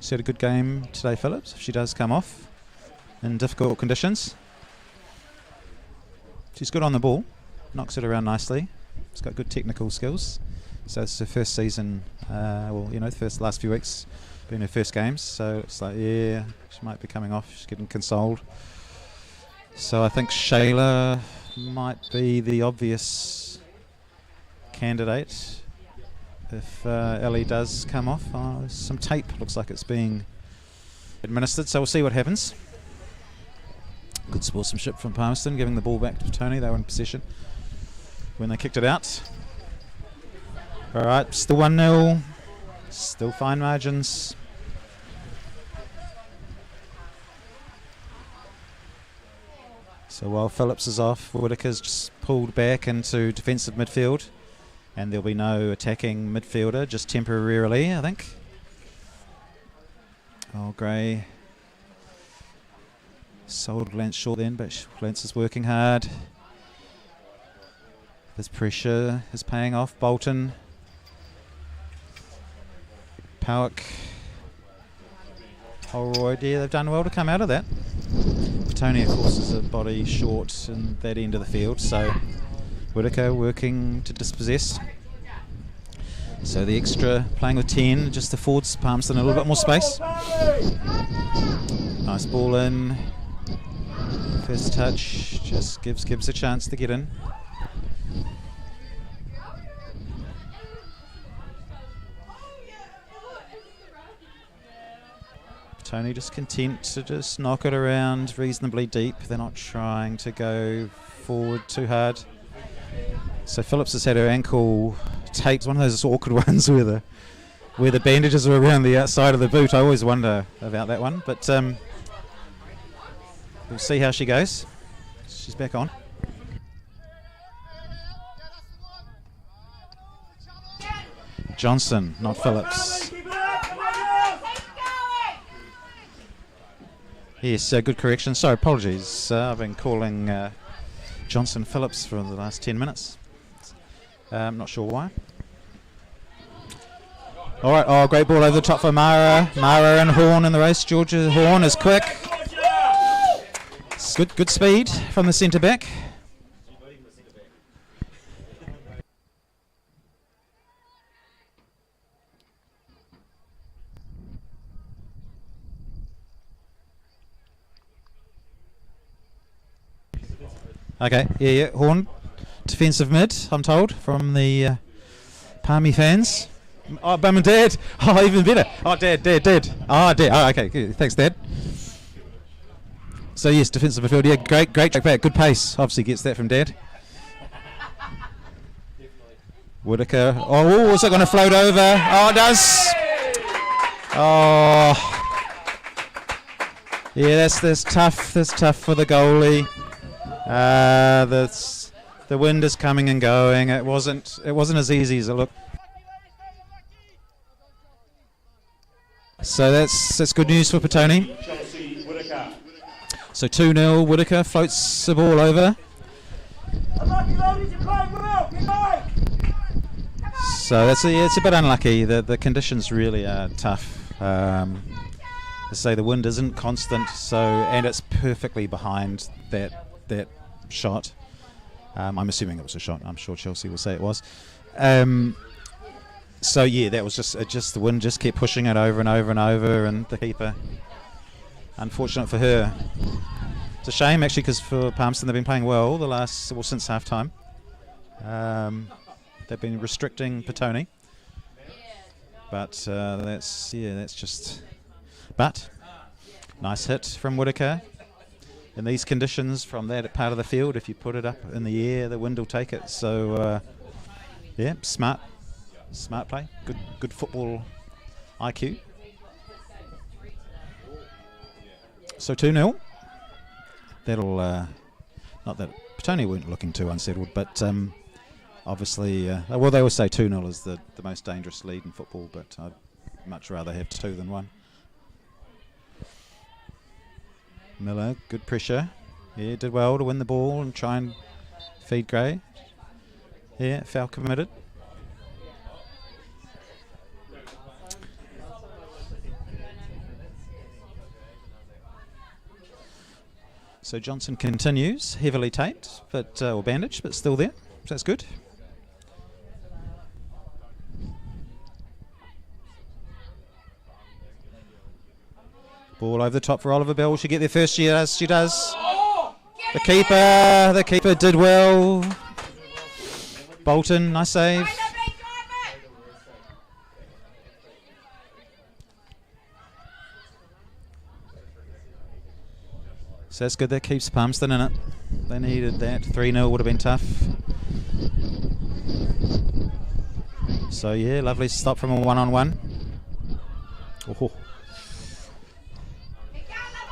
She had a good game today, Phillips, if she does come off in difficult conditions. She's good on the ball, knocks it around nicely. She's got good technical skills. So it's her first season, the last few weeks been her first games. So it's like, yeah, she might be coming off. She's getting consoled. So I think Shayla might be the obvious candidate if Ellie does come off. Some tape looks like it's being administered, so we'll see what happens. Good sportsmanship from Palmerston, giving the ball back to Petone. They were in possession when they kicked it out. Alright, still 1-0. Still fine margins. So while Phillips is off, Whittaker's just pulled back into defensive midfield. And there'll be no attacking midfielder, just temporarily, I think. Oh, Gray. Sold Lance short then, but Lance is working hard. This pressure is paying off. Bolton. Powerex. Holroyd, yeah, they've done well to come out of that. Petone, of course, is a body short in that end of the field, so Whittaker working to dispossess. So the extra playing with 10 just affords Palmerston a little bit more space. Nice ball in. First touch just gives a chance to get in. Petone just content to just knock it around reasonably deep. They're not trying to go forward too hard. So Phillips has had her ankle taped. One of those awkward ones where the bandages are around the outside of the boot. I always wonder about that one, but we'll see how she goes. She's back on. Johnson, not Phillips. Yes, good correction. Sorry, apologies. I've been calling Johnson Phillips for the last 10 minutes. I'm not sure why. All right, great ball over the top for Mara. Mara and Horn in the race. Georgia Horn is quick. It's good speed from the centre back. Okay, yeah, Horn. Defensive mid, I'm told, from the Palmy fans. Oh, Bum and Dad. Oh, even better. Oh, Dad. Oh, Dad. Oh, okay, good. Thanks, Dad. So, yes, defensive midfield. Yeah, great track back. Good pace. Obviously gets that from Dad. Whittaker. Oh, is it going to float over? Oh, it does. Oh. Yeah, that's tough. That's tough for the goalie. The wind is coming and going. It wasn't as easy as it looked. So that's good news for Petone. So 2-0. Whittaker floats the ball over. So it's a bit unlucky. The conditions really are tough. I say the wind isn't constant, and it's perfectly behind that shot. I'm assuming it was a shot. I'm sure Chelsea will say it was. So yeah, that was just the wind just kept pushing it over and over and over, and the keeper. Unfortunate for her. It's a shame actually, because for Palmerston they've been playing well since half time. They've been restricting Petone, but that's just. But nice hit from Whittaker. In these conditions, from that part of the field, if you put it up in the air, the wind will take it. So, yeah, smart play, good football IQ. So 2-0. That'll not Not that Petone weren't looking too unsettled, but obviously, well, they always say 2-0 is the most dangerous lead in football, but I'd much rather have 2 than 1. Miller, good pressure. Yeah, did well to win the ball and try and feed Gray. Yeah, foul committed. So Johnson continues, heavily taped, but or bandaged, but still there. So that's good. Ball over the top for Oliver Bell. Will she get there first? She does. She does. The keeper did well. Bolton, nice save. So that's good. That keeps Palmerston in it. They needed that. 3-0 would have been tough. So yeah, lovely stop from a 1-on-1. Oh.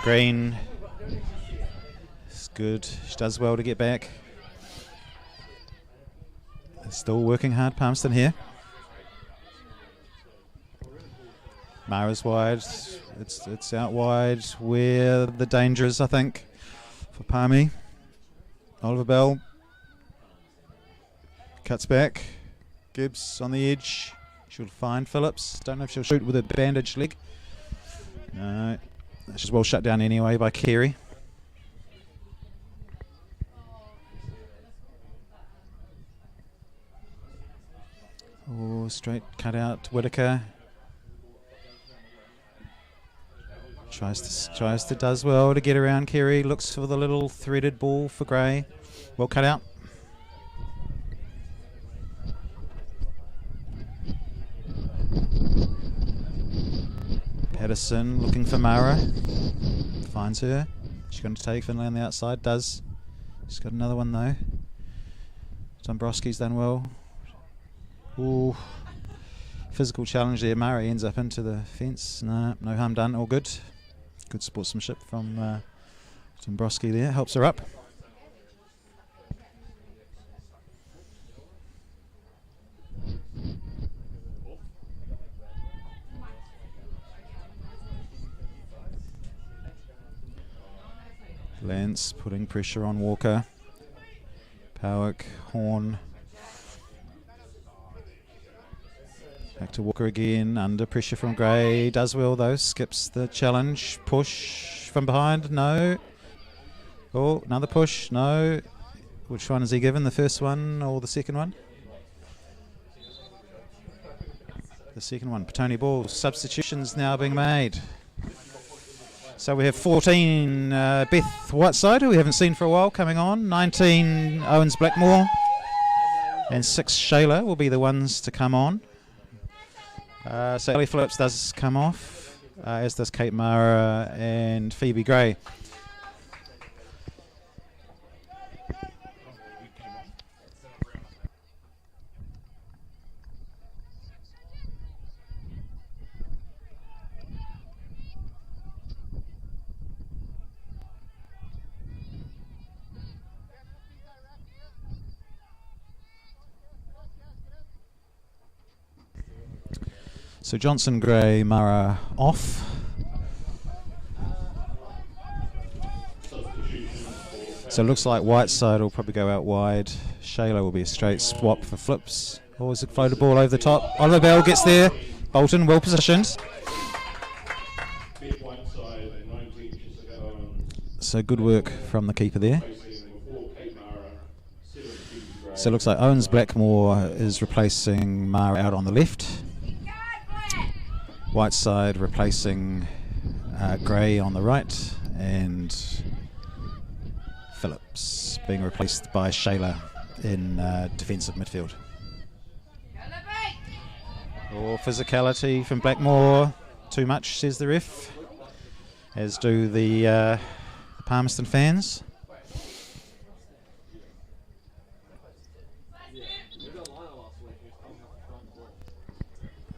Green. It's good. She does well to get back. They're still working hard, Palmerston here. Mara's wide. It's out wide where the danger is, I think, for Palmy. Oliver Bell cuts back. Gibbs on the edge. She'll find Phillips. Don't know if she'll shoot with a bandaged leg. No. She's well shut down anyway by Carey. Oh, straight cut out. Whitaker does well to get around Carey. Looks for the little threaded ball for Gray. Well cut out. Patterson looking for Mara. Finds her. She's going to take Finlay on the outside. Does. She's got another one though. Dombrowski's done well. Ooh. Physical challenge there. Mara ends up into the fence. No harm done. All good. Good sportsmanship from Dombrowski there. Helps her up. Lance putting pressure on Walker. Powerex, Horn. Back to Walker again, under pressure from Gray. Does well though, skips the challenge. Push from behind, no. Oh, another push, no. Which one has he given, the first one or the second one? The second one. Petone ball, substitutions now being made. So we have 14 Beth Whiteside, who we haven't seen for a while, coming on. 19 Owens Blackmore. And 6 Shayla will be the ones to come on. So Ellie Phillips does come off, as does Kate Mara and Phoebe Gray. So Johnson, Gray, Mara off. So it looks like Whiteside will probably go out wide. Shayla will be a straight swap for Flips. Or is it floated ball over the top? Oliver Bell gets there. Bolton well positioned. So good work from the keeper there. So it looks like Owens Blackmore is replacing Mara out on the left. Whiteside replacing Gray on the right, and Phillips being replaced by Shayla in defensive midfield. Oh, physicality from Blackmore. Too much, says the ref, as do the Palmerston fans.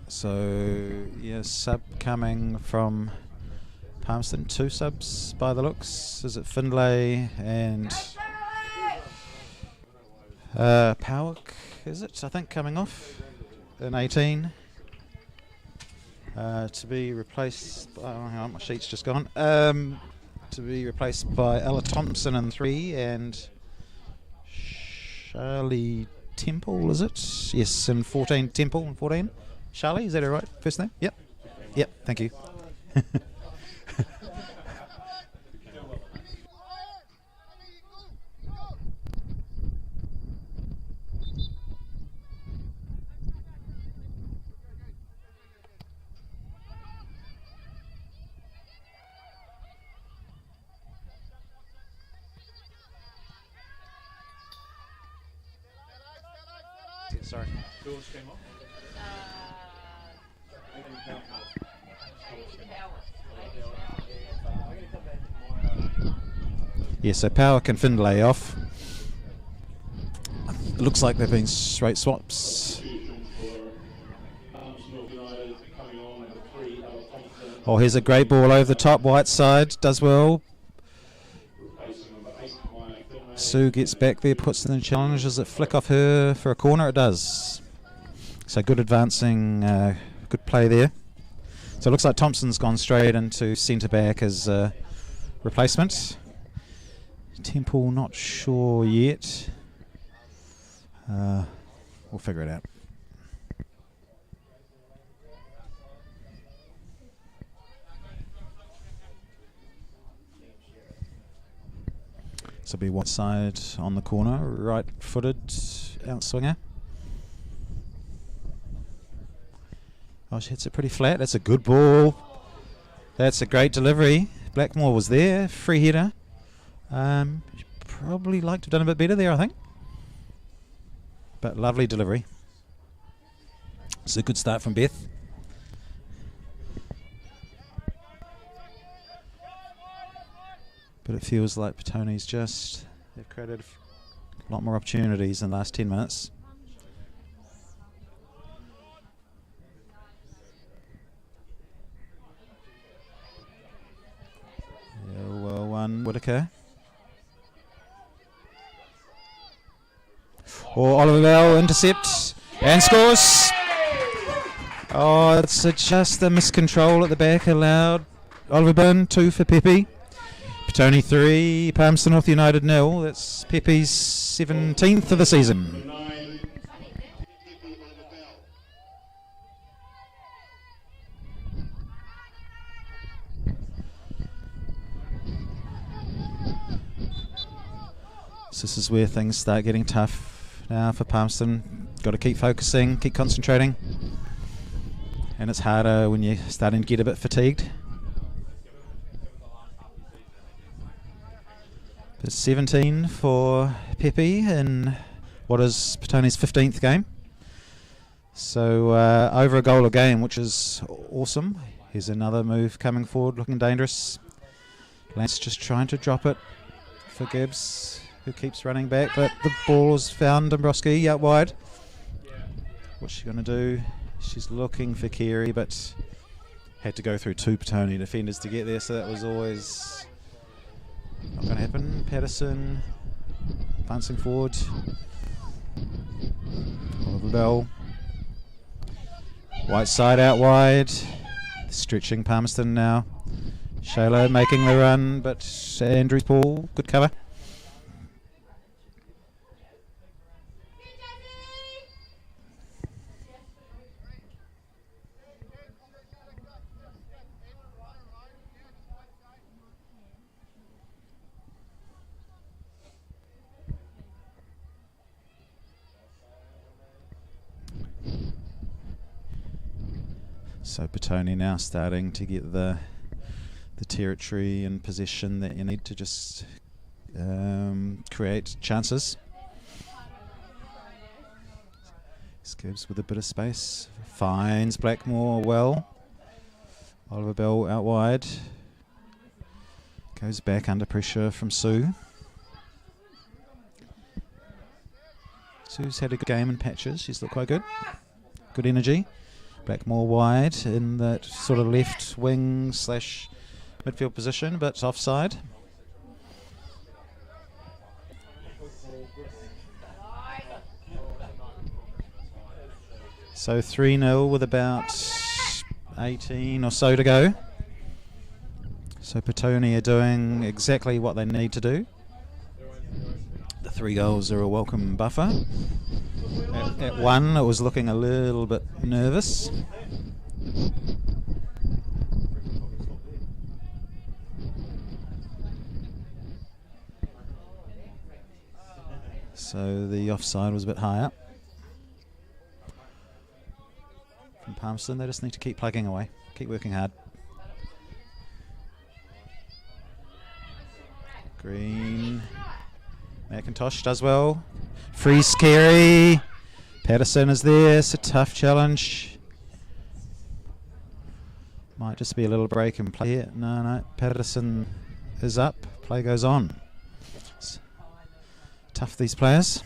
So, yeah, sub coming from Palmerston. 2 subs by the looks. Is it Finlay and Powerex, is it? I think coming off in 18. To be replaced by, oh, hang on, my sheet's just gone. To be replaced by Ella Thompson in 3 and Charlie Temple, is it? Yes, in 14. Temple in 14. Charlie, is that her right first name? Yep. Yep, thank you. Sorry. Yeah, so Powerex and Findlay off. It looks like they've been straight swaps. Oh, here's a great ball over the top, white side, does well. Sue gets back there, puts in the challenge. Does it flick off her for a corner? It does. So good advancing, good play there. So it looks like Thompson's gone straight into centre back as a replacement. Temple, not sure yet. We'll figure it out. So be one side on the corner, right-footed outswinger. Oh, she hits it pretty flat. That's a good ball. That's a great delivery. Blackmore was there, free header. Probably like to have done a bit better there, I think. But lovely delivery. It's a good start from Beth. But it feels like Petone's they've created a lot more opportunities in the last 10 minutes. Yeah, well one, Whitaker. Or Oliver Bell intercepts and scores. Oh, it's just a miscontrol at the back allowed. Oliver Bell 2 for Pepe. Petone 3, Palmerston North United 0. That's Pepe's 17th of the season. So this is where things start getting tough now for Palmerston. Got to keep focusing, keep concentrating. And it's harder when you're starting to get a bit fatigued. It's 17 for Pepe in what is Petone's 15th game. So over a goal a game, which is awesome. Here's another move coming forward, looking dangerous. Lance just trying to drop it for Gibbs, who keeps running back, but the ball is found. Dombrowski out wide. What's she going to do? She's looking for Carey, but had to go through 2 Petone defenders to get there, so that was always not going to happen. Patterson advancing forward. Oliver Bell. White side out wide. Stretching Palmerston now. Shayla making the run, but Andrew's ball, good cover. So Petone now starting to get the territory and possession that you need to just create chances. Gibbs with a bit of space, finds Blackmore well. Oliver Bell out wide, goes back under pressure from Sue. Sue's had a good game in patches, she's looked quite good. Good energy. Blackmore wide in that sort of left wing / midfield position, but it's offside. So 3-0 with about 18 or so to go. So Petone are doing exactly what they need to do. The 3 goals are a welcome buffer. At 1, it was looking a little bit nervous. So the offside was a bit high up. From Palmerston, they just need to keep plugging away, keep working hard. Green. McIntosh does well. Free scary. Patterson is there. It's a tough challenge. Might just be a little break in play here. No. Patterson is up. Play goes on. It's tough, these players.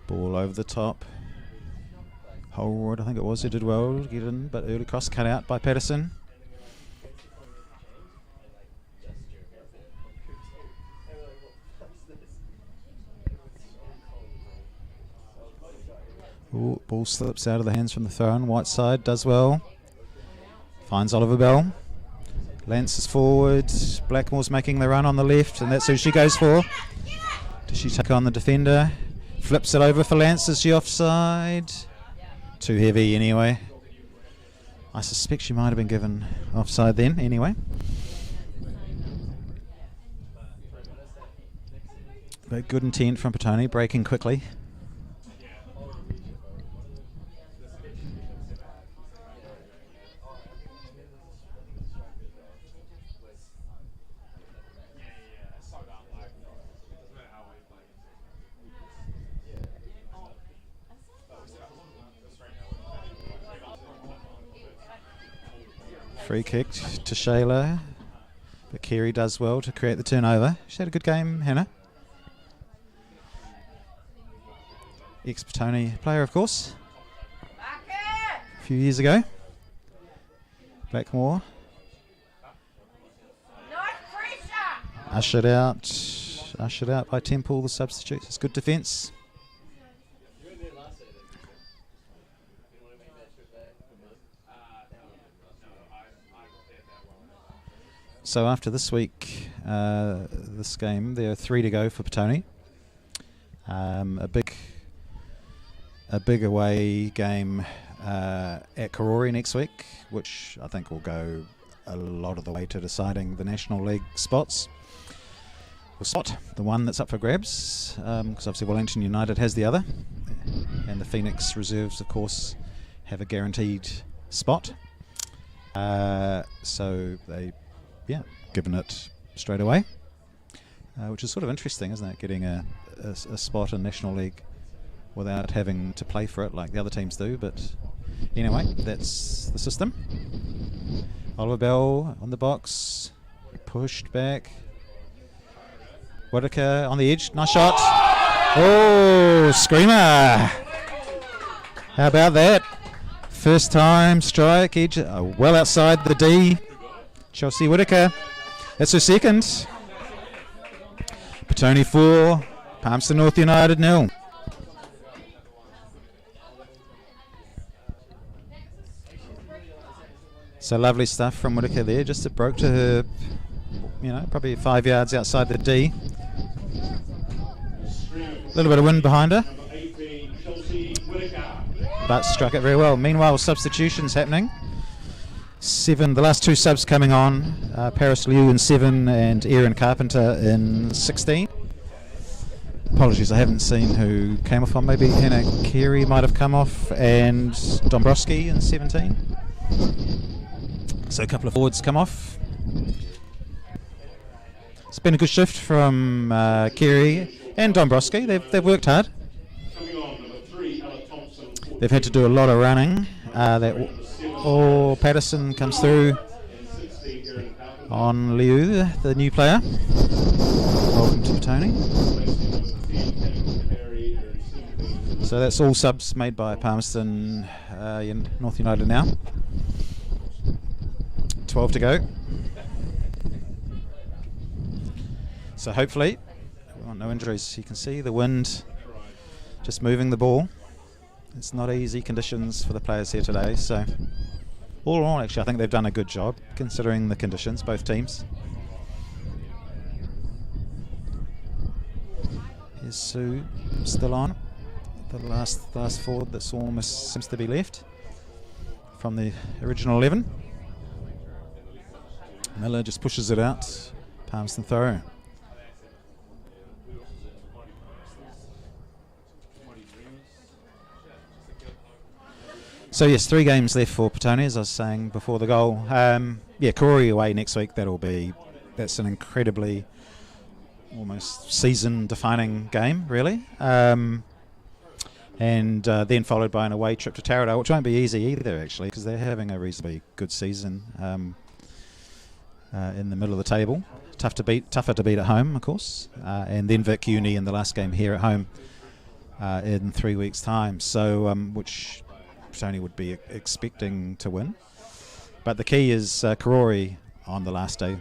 Ball over the top. Holroyd, I think it was, he did well to get in, but early cross cut out by Patterson. Ooh, ball slips out of the hands from the throw-in. Whiteside does well. Finds Oliver Bell. Lances forward. Blackmore's making the run on the left, and that's who she goes for. Does she take on the defender? Flips it over for Lance. Is she offside? Too heavy anyway. I suspect she might have been given offside then anyway. But good intent from Petone, breaking quickly. Free kick to Shayla, but Carey does well to create the turnover. She had a good game, Hannah. Ex-Petone player, of course. A few years ago. Blackmore. Ushered out by Temple, the substitute. It's good defence. So after this week, this game, there are 3 to go for Petone. A big away game at Karori next week, which I think will go a lot of the way to deciding the National League spots. The one that's up for grabs, because obviously Wellington United has the other, and the Phoenix reserves, of course, have a guaranteed spot. So they, given it straight away, which is sort of interesting, isn't it? Getting a spot in National League without having to play for it like the other teams do. But anyway, that's the system. Oliver Bell on the box, pushed back. Whitaker on the edge, nice shot. Oh, screamer! How about that? First time strike, edge, well outside the D. Chelsea Whitaker. That's her second. Petone 4, Palmerston North United 0. So lovely stuff from Whitaker there. Just it broke to her, probably 5 yards outside the D. A little bit of wind behind her, but struck it very well. Meanwhile, substitutions happening. 7, the last 2 subs coming on, Paris Liu in 7 and Erin Carpenter in 16. Apologies, I haven't seen who came off on. Maybe Hannah Carey might have come off, and Dombrowski in 17. So a couple of forwards come off. It's been a good shift from Carey and Dombrowski. They've worked hard. They've had to do a lot of running. Patterson comes through. on Liu, the new player. Welcome to Petone. So that's all subs made by Palmerston North United now. 12 to go. So hopefully, we want no injuries. You can see the wind just moving the ball. It's not easy conditions for the players here today. So all in all, actually, I think they've done a good job considering the conditions, both teams. Here's Sue still on. The last forward that's almost seems to be left from the original 11. Miller just pushes it out. Palmerston throw. So yes, 3 games left for Petone, as I was saying before the goal. Karori away next week. That's an incredibly, almost season-defining game, really. And then followed by an away trip to Taradale, which won't be easy either, actually, because they're having a reasonably good season in the middle of the table. Tougher to beat at home, of course. And then Vic Uni in the last game here at home in 3 weeks' time. So, which Petone would be expecting to win. But the key is Karori on the last day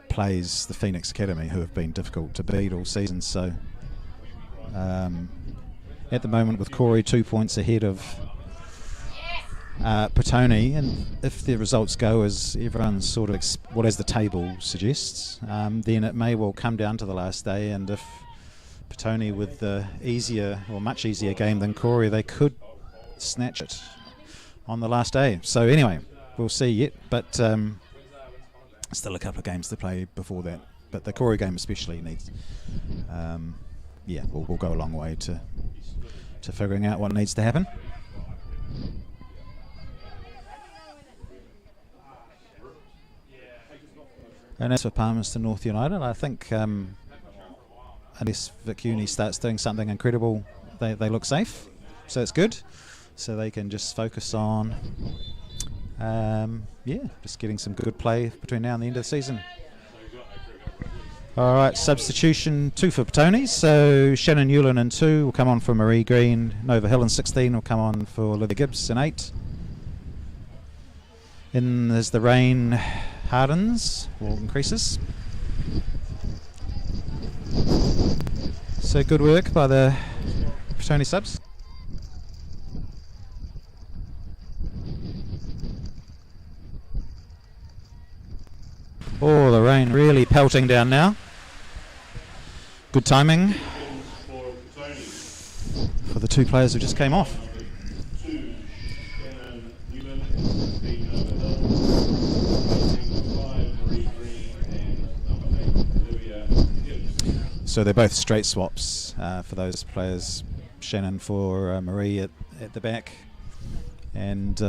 plays the Phoenix Academy, who have been difficult to beat all season. So at the moment with Corey 2 points ahead of Petone, and if the results go as everyone's sort of as the table suggests, then it may well come down to the last day, and if Petone with the much easier game than Corey, they could snatch it on the last day. So anyway, we'll see yet, but still a couple of games to play before that. But the Corey game especially needs, will go a long way to figuring out what needs to happen. And as for Palmerston North United, I think unless Vic Uni starts doing something incredible, they look safe. So it's good. So they can just focus on, just getting some good play between now and the end of the season. All right, substitution 2 for Petone. So Shannon Newland in 2 will come on for Marie Green. Nova Hill in 16 will come on for Olivia Gibbs in 8. In as the rain hardens or increases. So good work by the Petone subs. Oh, the rain really pelting down now. Good timing for the 2 players who just came off. So they're both straight swaps for those players. Shannon for Marie at the back, and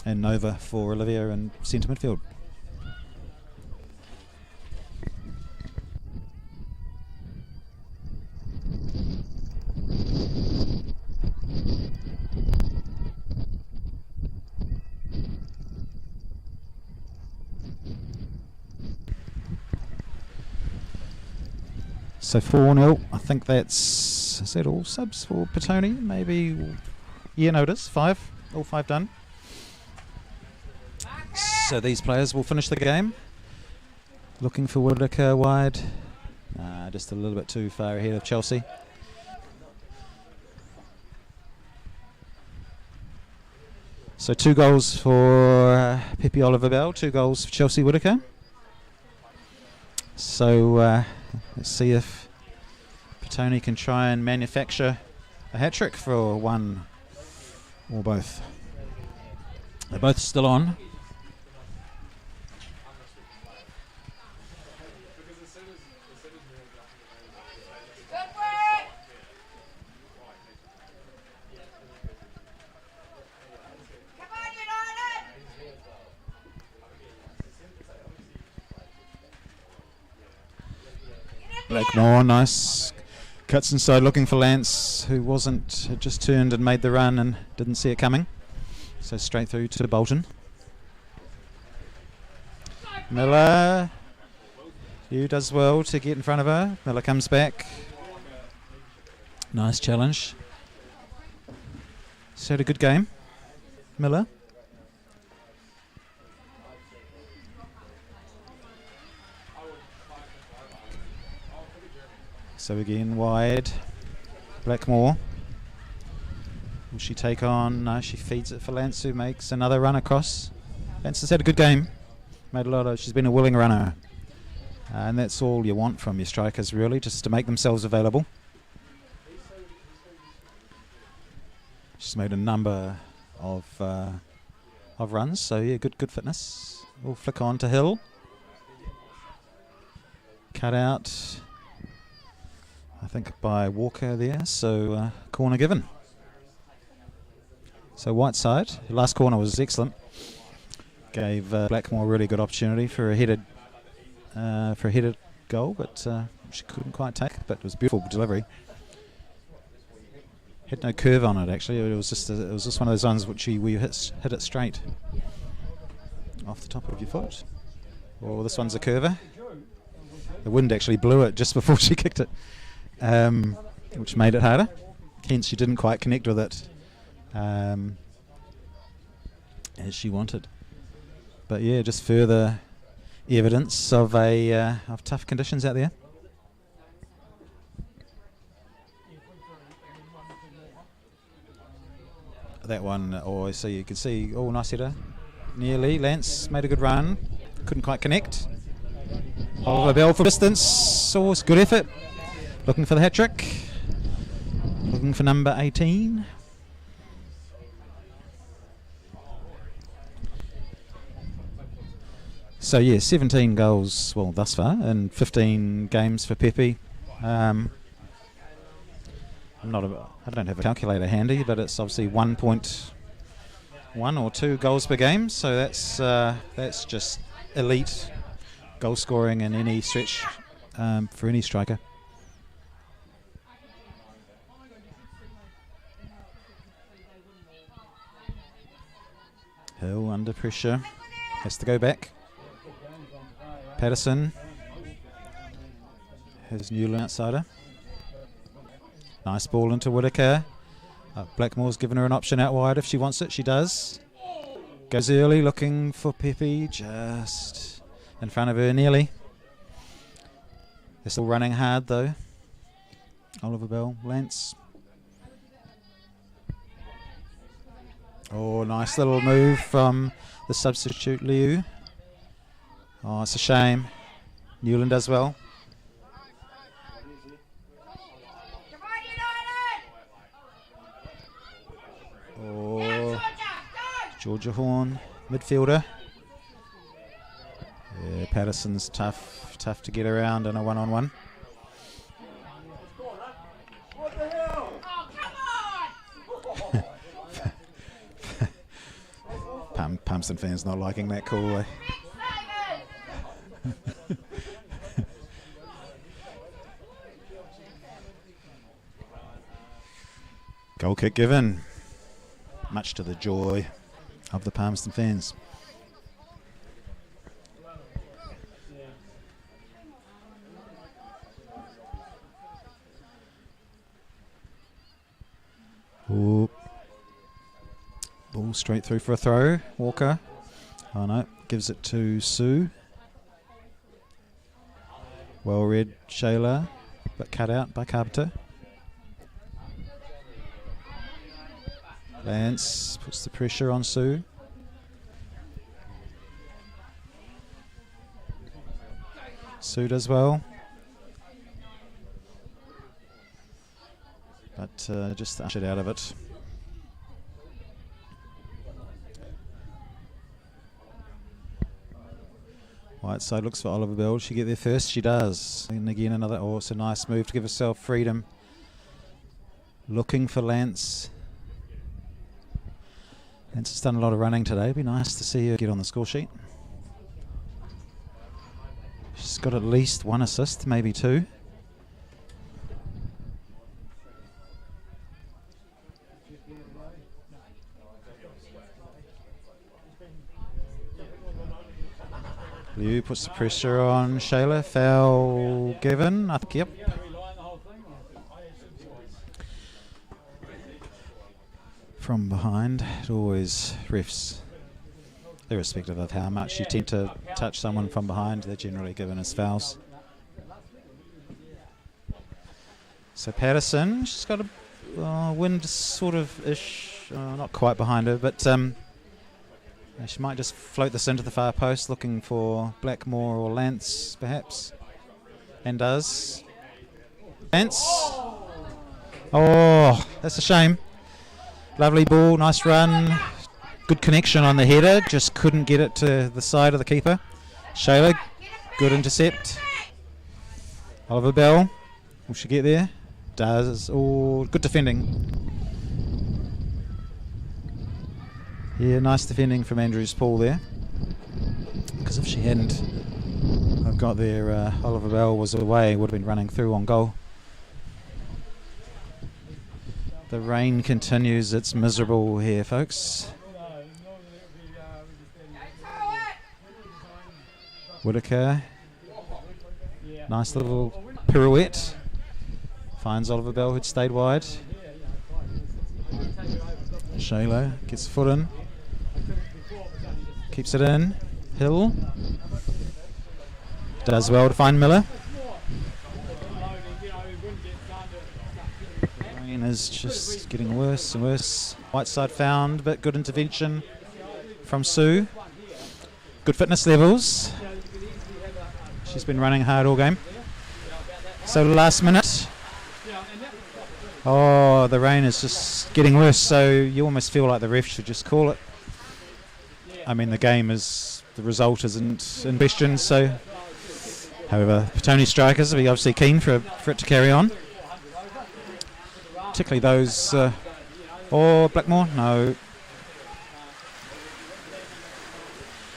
Nova for Olivia in centre midfield. So 4-0, I think is that all subs for Petone? Maybe, no it is, 5, all 5 done. So these players will finish the game. Looking for Whittaker wide, just a little bit too far ahead of Chelsea. So 2 goals for Pepe Oliver Bell, 2 goals for Chelsea Whittaker. So let's see if Petone can try and manufacture a hat-trick for one or both. They're both still on. Blackmore, nice. Cuts inside looking for Lance, who had just turned and made the run and didn't see it coming. So straight through to Bolton. Miller. Hugh does well to get in front of her. Miller comes back. Nice challenge. She's had a good game, Miller. So again, wide. Blackmore. Will she take on? No, she feeds it for Lance, who makes another run across. Lance has had a good game. Made a lot of. She's been a willing runner. And that's all you want from your strikers, really, just to make themselves available. She's made a number of runs, so yeah, good fitness. We'll flick on to Hill. Cut out, I think, by Walker there, so corner given. So Whiteside, the last corner was excellent. Gave Blackmore a really good opportunity for a headed goal, but she couldn't quite take. But it was a beautiful delivery. Had no curve on it actually. It was just one of those ones which we hit it straight off the top of your foot. Well, this one's a curver. The wind actually blew it just before she kicked it, which made it harder. Hence, she didn't quite connect with it as she wanted. But yeah, just further evidence of of tough conditions out there. That one, so you can see, nice header. Nearly, Lance made a good run, couldn't quite connect. Oliver Bell for distance, it's good effort. Looking for the hat-trick. Looking for number 18. So yeah, 17 goals, thus far, and 15 games for Pepe. I don't have a calculator handy, but it's obviously 1.1 or 2 goals per game. So that's just elite goal scoring in any stretch for any striker. Hill under pressure, has to go back. Patterson has Newland outside her. Nice ball into Whitaker. Blackmore's given her an option out wide if she wants it. She does. Goes early looking for Pepe, just in front of her nearly. They're still running hard though. Oliver Bell, Lance. Nice little move from the substitute Liu. It's a shame. Newland does well. Georgia Horn, midfielder. Yeah, Patterson's tough to get around in a one-on-one. Palmerston fans not liking that call. Goal kick given, much to the joy of the Palmerston fans. Ball straight through for a throw. Walker. No, gives it to Sue. Well read, Shayla, but cut out by Carpenter. Lance puts the pressure on Sue. Sue does well. But just ushered out of it. Whiteside looks for Oliver Bell. She get there first? She does. And again another, it's a nice move to give herself freedom. Looking for Lance. Lance has done a lot of running today. It'd be nice to see her get on the score sheet. She's got at least 1 assist, maybe 2. Liu puts the pressure on Shayla. Foul given. I think, yep. From behind, it always refs, irrespective of how much you tend to touch someone from behind, they're generally given as fouls. So Patterson, she's got a wind sort of ish, not quite behind her, but she might just float this into the far post, looking for Blackmore or Lance, perhaps. And does. Lance. Oh, that's a shame. Lovely ball, nice run. Good connection on the header, just couldn't get it to the side of the keeper. Shayla, good intercept. Oliver Bell, will she get there? Does. Oh, good defending. Yeah, nice defending from Andrews Paul there. Because if she hadn't got there, Oliver Bell was away, would have been running through on goal. The rain continues, it's miserable here, folks. Whitaker, nice little pirouette. Finds Oliver Bell, who'd stayed wide. Shayla gets the foot in. Keeps it in. Hill. Does well to find Miller. Rain is just getting worse and worse. Whiteside found, but good intervention from Sue. Good fitness levels. She's been running hard all game. So last minute. Oh, the rain is just getting worse, so you almost feel like the ref should just call it. I mean, the result isn't in question, so. However, Petone strikers will be obviously keen for it to carry on. Particularly those. Blackmore? No.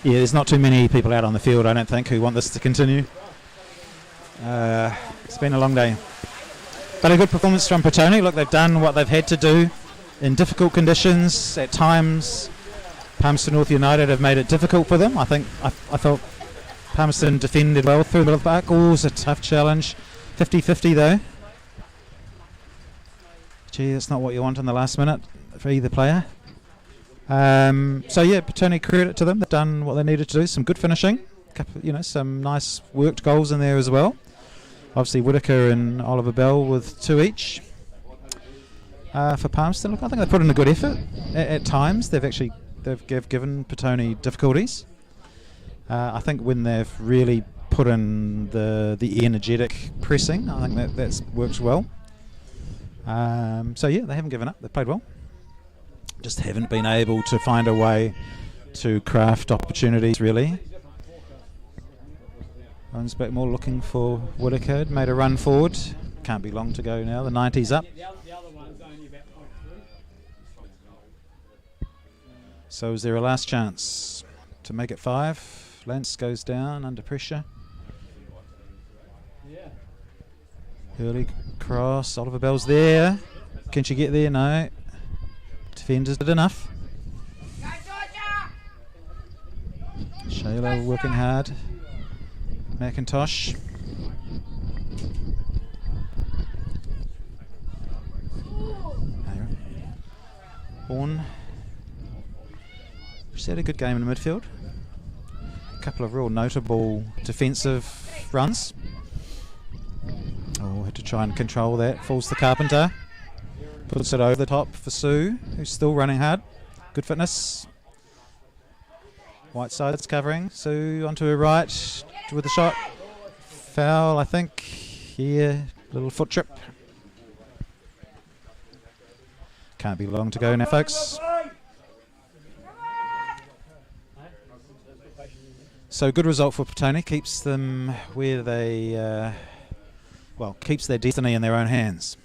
Yeah, there's not too many people out on the field, I don't think, who want this to continue. It's been a long day. But a good performance from Petone. Look, they've done what they've had to do in difficult conditions. At times, Palmerston North United have made it difficult for them. I felt Palmerston defended well through the middle of the park. Oh, it was a tough challenge. 50-50 though. Gee, that's not what you want in the last minute for either player. So yeah, Petone, credit to them. They've done what they needed to do. Some good finishing. Some nice worked goals in there as well. Obviously Whitaker and Oliver Bell with 2 each for Palmerston. Look, I think they've put in a good effort. At times they've given Petone difficulties. I think when they've really put in the energetic pressing, I think that's worked well. So yeah, they haven't given up. They've played well. Just haven't been able to find a way to craft opportunities really. Owens Blackmore looking for Whitaker, made a run forward. Can't be long to go now, the 90's up. So is there a last chance to make it 5? Lance goes down under pressure. Early cross, Oliver Bell's there. Can she get there? No. Defenders did enough. Shayla working hard. McIntosh. Horn. She's had a good game in the midfield. A couple of real notable defensive runs. Oh, had to try and control that. Falls to Carpenter. Puts it over the top for Sue, who's still running hard. Good fitness. Whiteside's covering. Sue onto her right with the shot. Foul, I think. Here, little foot trip. Can't be long to go now, folks. So good result for Petone. Keeps them where they, keeps their destiny in their own hands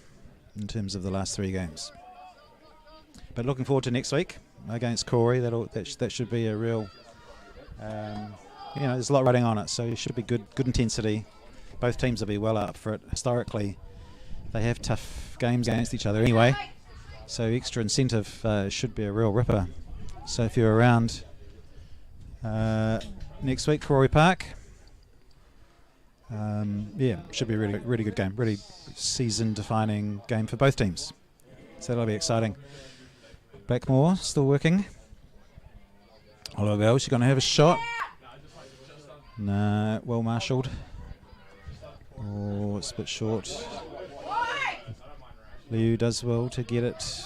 in terms of the last 3 games. But looking forward to next week against Corey. That should be a real. There's a lot riding on it, so it should be good intensity. Both teams will be well up for it. Historically, they have tough games against each other anyway, so extra incentive should be a real ripper. So if you're around next week, Karori Park. Yeah, should be a really, really good game. Really season-defining game for both teams. So that'll be exciting. Blackmore still working. Hello, girl. She's going to have a shot. No, well marshalled. Oh, it's a bit short. Liu does well to get it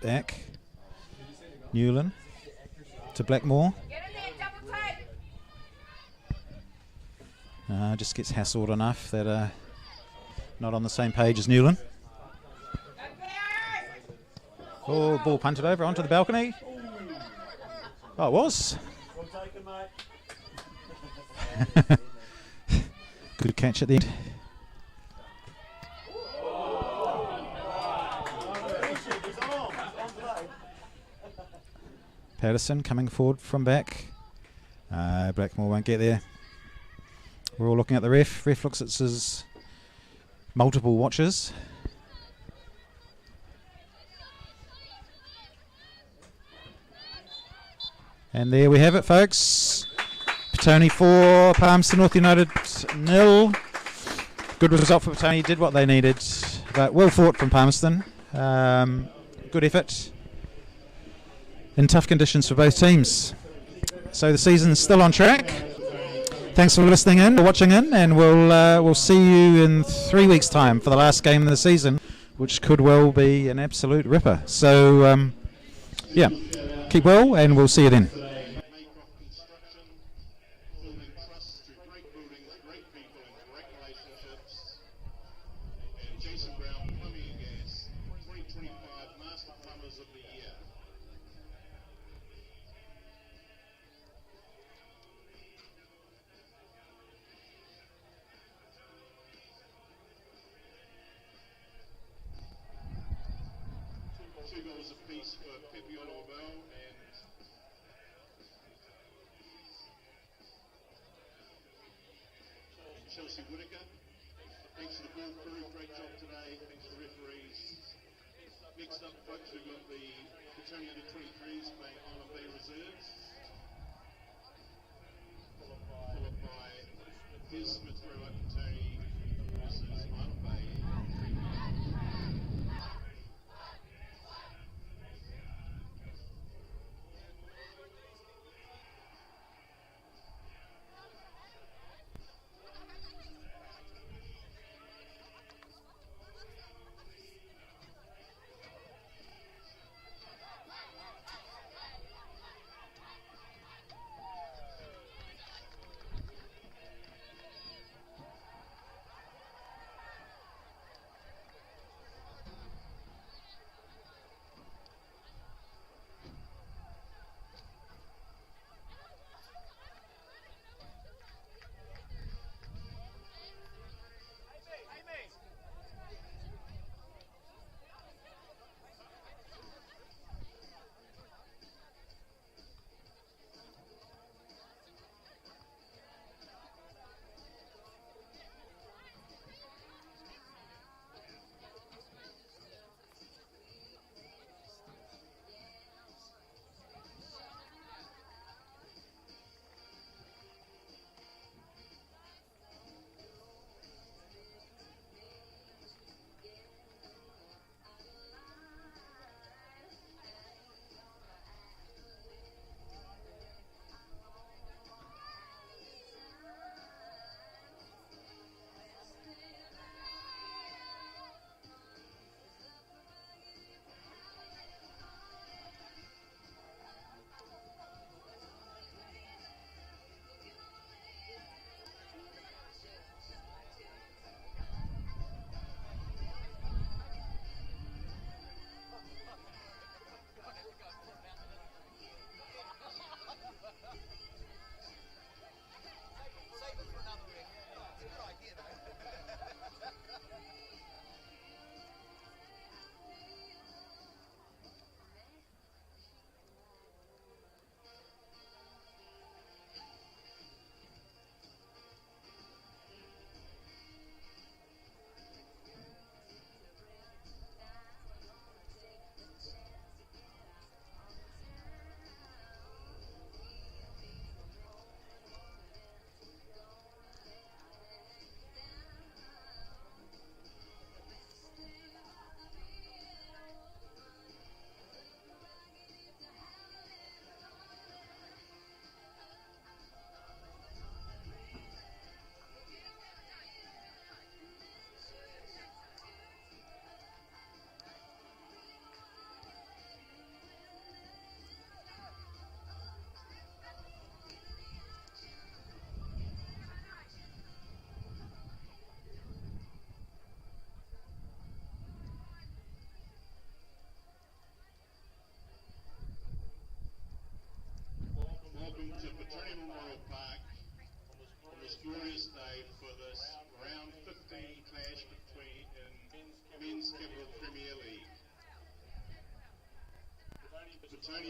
back. Newland to Blackmore. Just gets hassled enough that not on the same page as Newland. Oh, ball punted over onto the balcony. Oh, it was. Good catch at the end. Patterson coming forward from back. Blackmore won't get there. We're all looking at the ref. Ref looks at his multiple watches. And there we have it, folks. Petone 4, Palmerston North United 0. Good result for Petone. Did what they needed, but well fought from Palmerston. Good effort in tough conditions for both teams. So the season's still on track. Thanks for listening in, or watching in, and we'll see you in 3 weeks' time for the last game of the season, which could well be an absolute ripper. So yeah, keep well, and we'll see you then. $2 a piece for Petone and Chelsea Whittaker. Thanks to the ball crew, great job today. Thanks to the referees. Next up, folks, we've got the Petone under 23s playing Island Bay Reserves. Followed by Des Smith Rowa Petone versus Island Bay.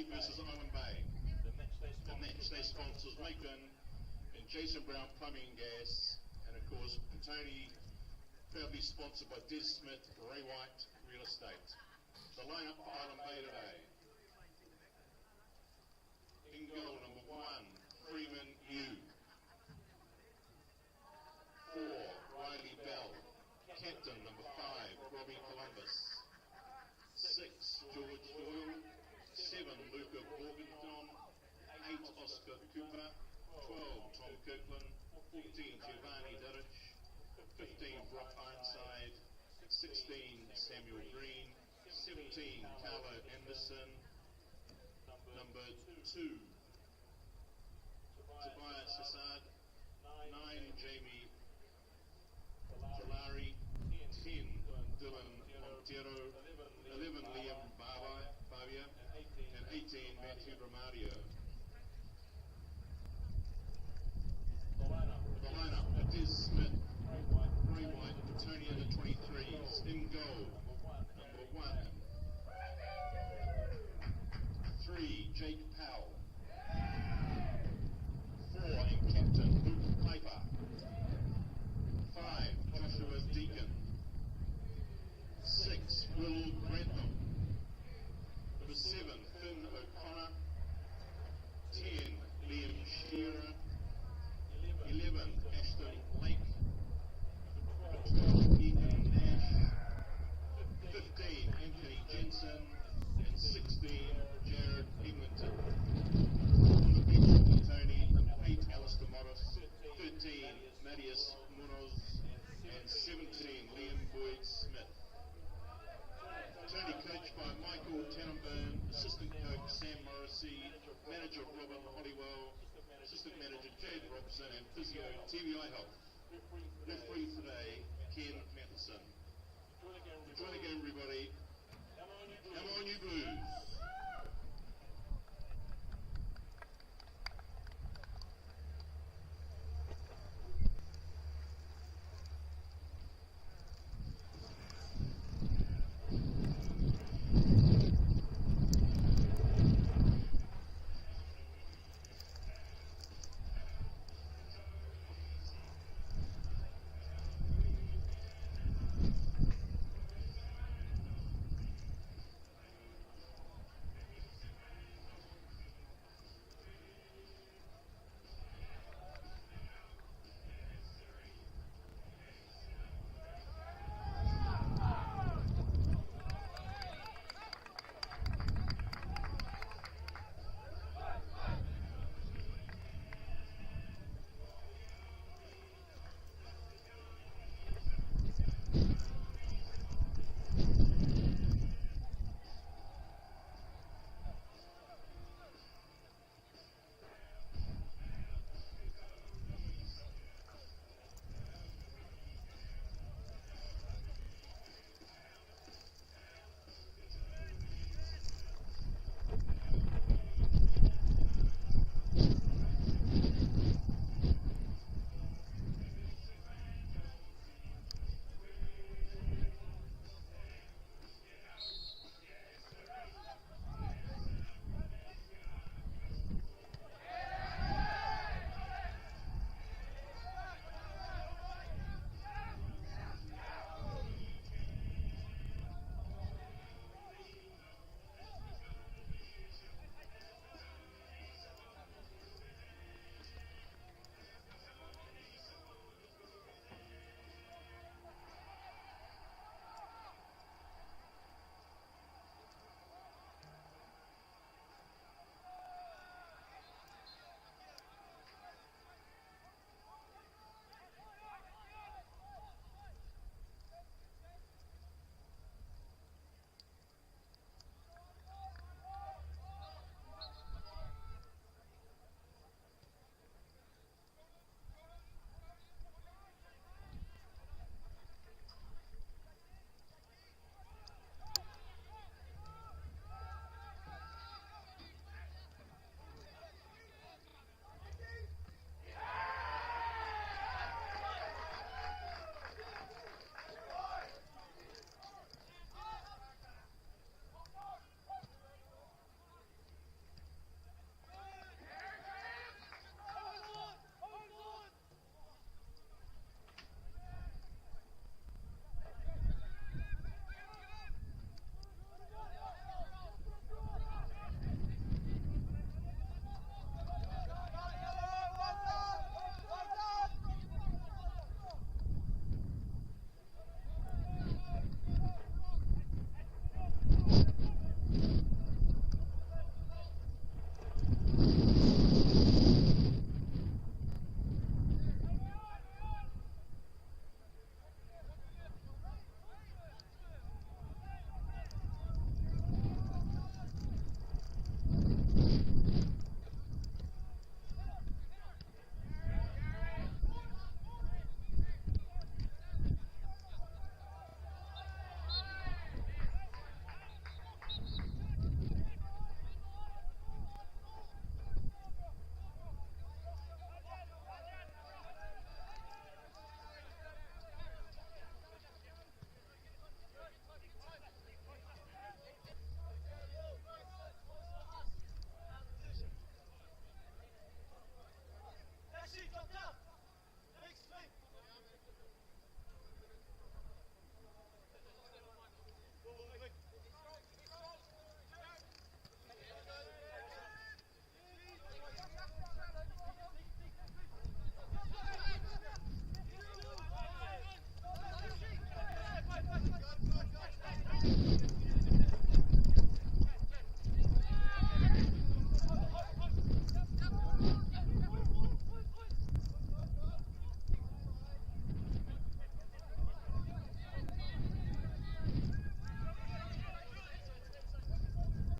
Petone versus Island Bay. The match day sponsors Macon and Jason Brown Plumbing and Gas, and of course Petone proudly sponsored by Des Smith, Ray White Real Estate. The lineup for Island Bay today. In goal, number 1, Freeman Yu. 4, Riley Bell. Captain, number 5, Robbie Columbus. 6, George Doyle. 7, Luca Borgenton. 8, Oscar Cooper. 12, Tom Kirkland. 14, Giovanni Dirich. 15, Brock Ironside. 16, Samuel Green. 17, Carlo Anderson. Number 2, Tobias Hassad. 9, Jamie